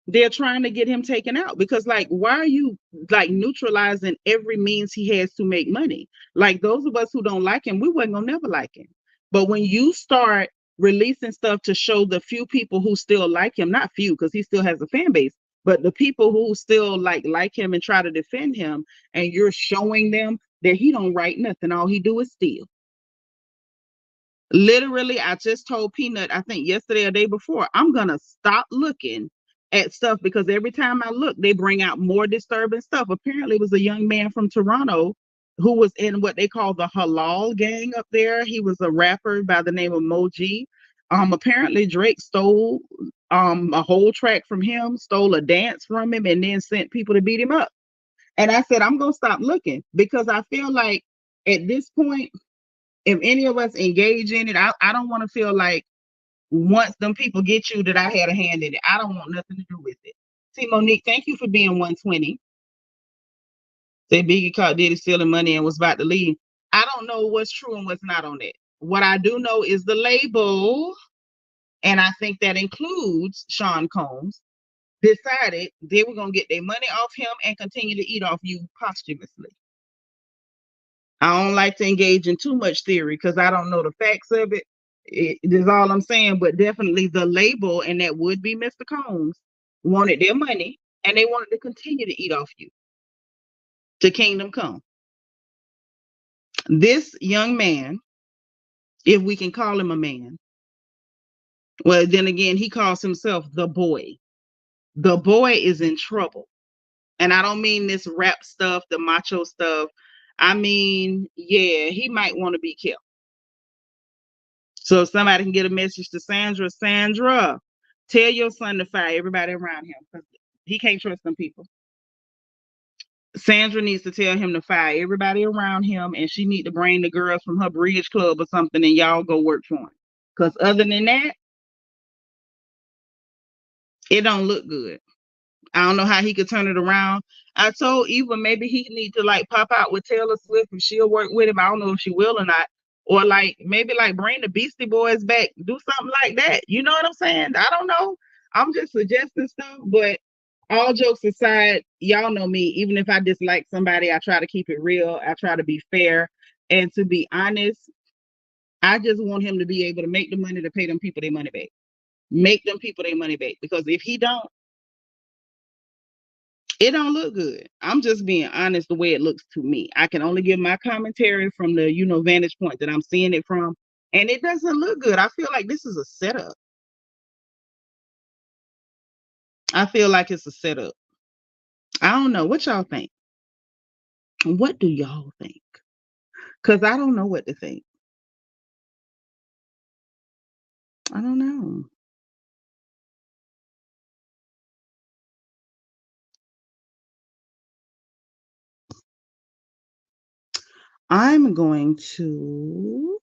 they're trying to get him taken out because, like, why are you like neutralizing every means he has to make money? Like, those of us who don't like him, we wasn't gonna never like him. But when you start releasing stuff to show the few people who still like him, not few because he still has a fan base, but the people who still like him and try to defend him, and you're showing them that he don't write nothing, all he do is steal. Literally, I just told Peanut, I think yesterday or day before, I'm gonna stop looking at stuff because every time I look, they bring out more disturbing stuff. Apparently, it was a young man from Toronto who was in what they call the halal gang up there. He was a rapper by the name of Moji. Apparently Drake stole a whole track from him, stole a dance from him, and then sent people to beat him up. And I said, I'm gonna stop looking because I feel like at this point, if any of us engage in it, I don't want to feel like once them people get you that I had a hand in it. I don't want nothing to do with it. See, Monique, thank you for being 120. Say Biggie caught Diddy stealing money and was about to leave. I don't know what's true and what's not on that. What I do know is the label, and I think that includes Sean Combs, decided they were going to get their money off him and continue to eat off you posthumously. I don't like to engage in too much theory because I don't know the facts of it. It is all I'm saying, but definitely the label, and that would be Mr. Combs, wanted their money and they wanted to continue to eat off you to kingdom come. This young man, if we can call him a man, well, then again, he calls himself the boy. The boy is in trouble. And I don't mean this rap stuff, the macho stuff. I mean, yeah, he might want to be killed. So if somebody can get a message to Sandra, tell your son to fire everybody around him because he can't trust them people. Sandra needs to tell him to fire everybody around him, and she need to bring the girls from her bridge club or something, and y'all go work for him. Because other than that, it don't look good. I don't know how he could turn it around. I told Eva maybe he need to like pop out with Taylor Swift and she'll work with him. I don't know if she will or not. Or like maybe like bring the Beastie Boys back, do something like that. You know what I'm saying? I don't know. I'm just suggesting stuff, but all jokes aside, y'all know me. Even if I dislike somebody, I try to keep it real. I try to be fair. And to be honest, I just want him to be able to make the money to pay them people their money back. Make them people their money back. Because if he don't, it don't look good. I'm just being honest the way it looks to me. I can only give my commentary from the, vantage point that I'm seeing it from. And it doesn't look good. I feel like this is a setup. I feel like it's a setup. I don't know. What y'all think? What do y'all think? Because I don't know what to think. I don't know. I'm going to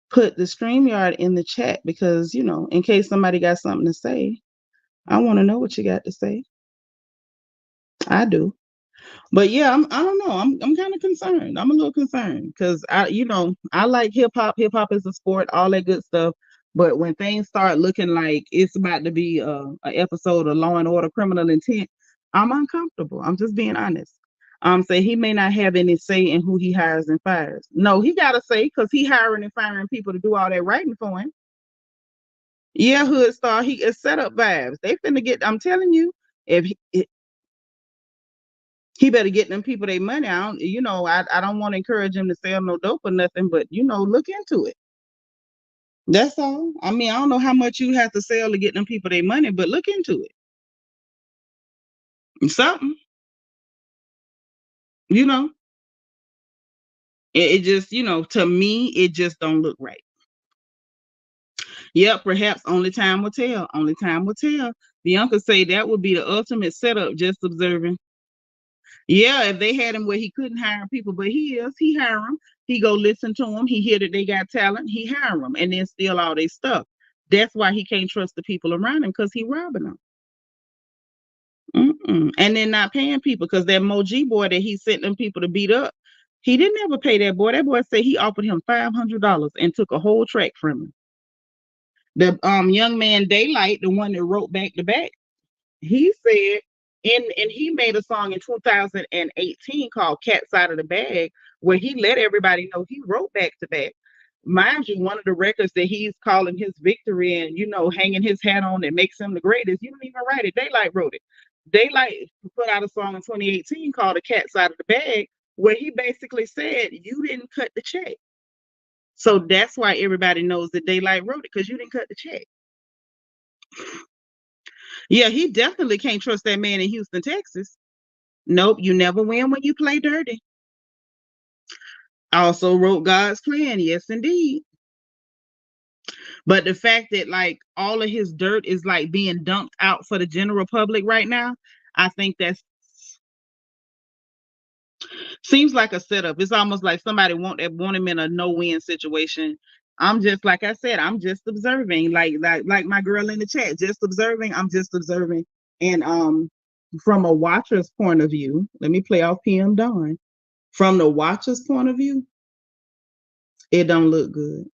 put the StreamYard in the chat because, in case somebody got something to say, I want to know what you got to say. I do. But yeah, I don't know. I'm kind of concerned. I'm a little concerned because I like hip hop. Hip hop is a sport, all that good stuff. But when things start looking like it's about to be a episode of Law and Order: Criminal Intent, I'm uncomfortable. I'm just being honest. Say he may not have any say in who he hires and fires. No, he got to say because he hiring and firing people to do all that writing for him. Yeah, Hood Star, he is set up vibes. They finna get. I'm telling you, if he better get them people their money. I don't want to encourage him to sell no dope or nothing, but look into it. That's all. I mean, I don't know how much you have to sell to get them people their money, but look into it. Something, you know. It just, to me, it just don't look right. Yep, perhaps only time will tell. Only time will tell. Bianca say that would be the ultimate setup, just observing. Yeah, if they had him where he couldn't hire people, but he hire them. He go listen to them. He hear that they got talent. He hire them and then steal all their stuff. That's why he can't trust the people around him because he robbing them. And then not paying people because that Moji boy that he sent them people to beat up, he didn't ever pay that boy. That boy said he offered him $500 and took a whole track from him. The young man Daylight, the one that wrote back to back, he said, and he made a song in 2018 called Cat's Out of the Bag, where he let everybody know he wrote back to back. Mind you, one of the records that he's calling his victory and, hanging his hat on that makes him the greatest, you don't even write it. Daylight wrote it. Daylight put out a song in 2018 called The Cat's Out of the Bag, where he basically said, you didn't cut the check. So that's why everybody knows that Daylight wrote it, because you didn't cut the check. Yeah, he definitely can't trust that man in Houston, Texas. Nope, you never win when you play dirty. Also wrote God's Plan, yes, indeed. But the fact that like all of his dirt is like being dumped out for the general public right now, I think that seems like a setup. It's almost like somebody want him in a no-win situation. I'm just, like I said, I'm just observing, like my girl in the chat, just observing. I'm just observing, and from a watcher's point of view, let me play off PM Dawn. From the watcher's point of view, it don't look good.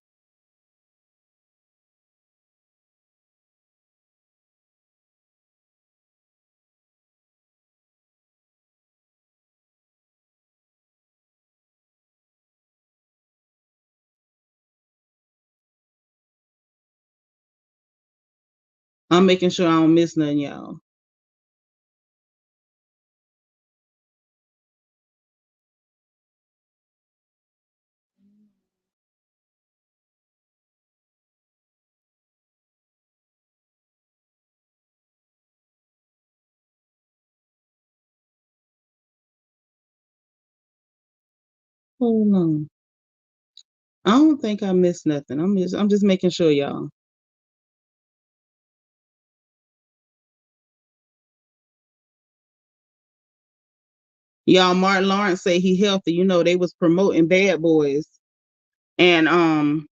I'm making sure I don't miss nothing, y'all. Hold on. I don't think I missed nothing. I'm just making sure, y'all. Y'all, Martin Lawrence say he healthy. They was promoting Bad Boys, and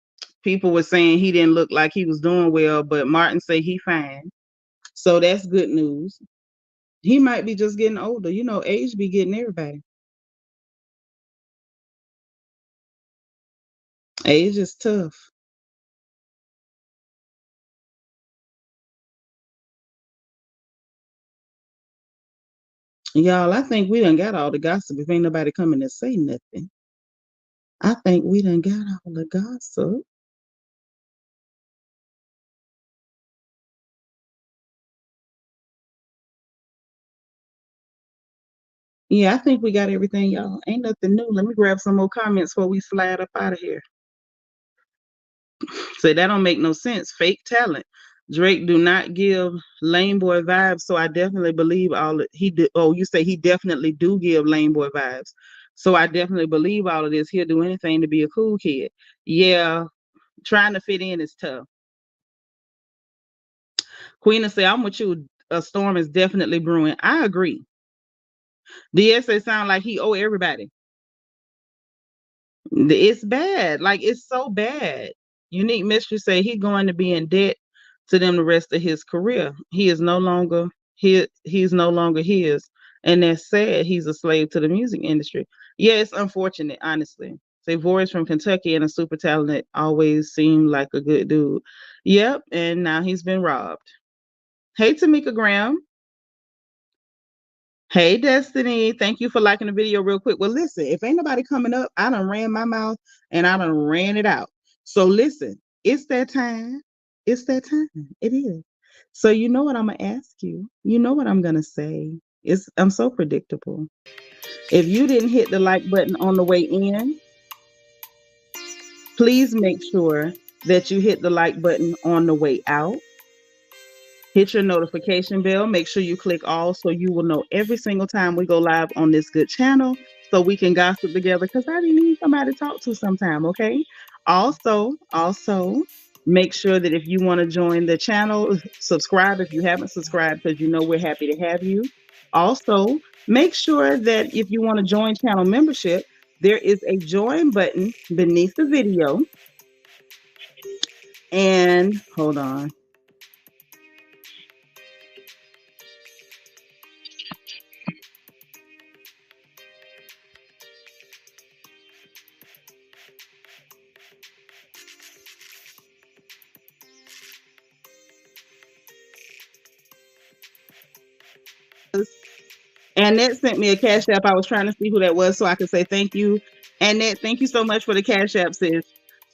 people were saying he didn't look like he was doing well, but Martin say he fine. So that's good news. He might be just getting older. Age be getting everybody. Age is tough. Y'all, I think we done got all the gossip if ain't nobody coming to say nothing. I think we done got all the gossip. Yeah, I think we got everything, y'all. Ain't nothing new. Let me grab some more comments before we slide up out of here. Say that don't make no sense. Fake talent. Drake do not give lame boy vibes, so I definitely believe all that he did. Oh, you say he definitely do give lame boy vibes. So I definitely believe all of this. He'll do anything to be a cool kid. Yeah, trying to fit in is tough. Queen say, I'm with you. A storm is definitely brewing. I agree. DSA sound like he owe everybody. It's bad. Like, it's so bad. Unique Mystery say he going to be in debt to them the rest of his career. He is no longer he's no longer his. And that's sad. He's a slave to the music industry. Yeah, it's unfortunate, honestly. Say Voice from Kentucky and a super talented, always seemed like a good dude. Yep, and now he's been robbed. Hey, Tamika Graham. Hey, Destiny. Thank you for liking the video real quick. Well, listen, if ain't nobody coming up, I done ran my mouth and I done ran it out. So listen, it's that time. It's that time. It is. So you know what I'm going to ask you. You know what I'm going to say. I'm so predictable. If you didn't hit the like button on the way in, please make sure that you hit the like button on the way out. Hit your notification bell. Make sure you click all so you will know every single time we go live on this good channel so we can gossip together because I need somebody to talk to sometime, okay? Also, Make sure that if you want to join the channel, subscribe if you haven't subscribed because you know we're happy to have you. Also, make sure that if you want to join channel membership, there is a join button beneath the video. And hold on. Annette sent me a cash app. I was trying to see who that was so I could say thank you. Annette, thank you so much for the cash app, sis.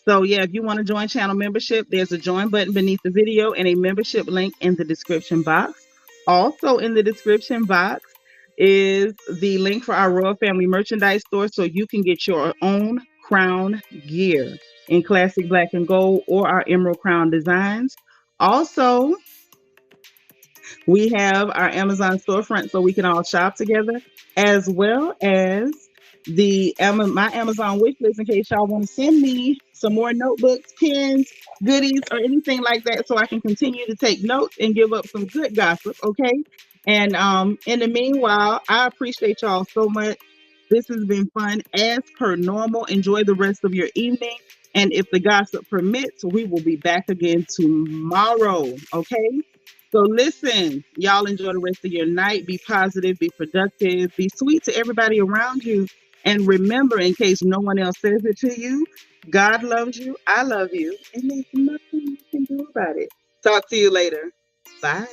So yeah, if you want to join channel membership, there's a join button beneath the video and a membership link in the description box. Also in the description box is the link for our Royal Family merchandise store so you can get your own crown gear in classic black and gold or our emerald crown designs. Also, we have our Amazon storefront so we can all shop together, as well as my Amazon wish list in case y'all want to send me some more notebooks, pens, goodies, or anything like that, so I can continue to take notes and give up some good gossip. Okay. And in the meanwhile, I appreciate y'all so much. This has been fun as per normal. Enjoy the rest of your evening. And if the gossip permits, we will be back again tomorrow. Okay. So listen, y'all enjoy the rest of your night. Be positive, be productive, be sweet to everybody around you. And remember, in case no one else says it to you, God loves you, I love you, and there's nothing you can do about it. Talk to you later. Bye.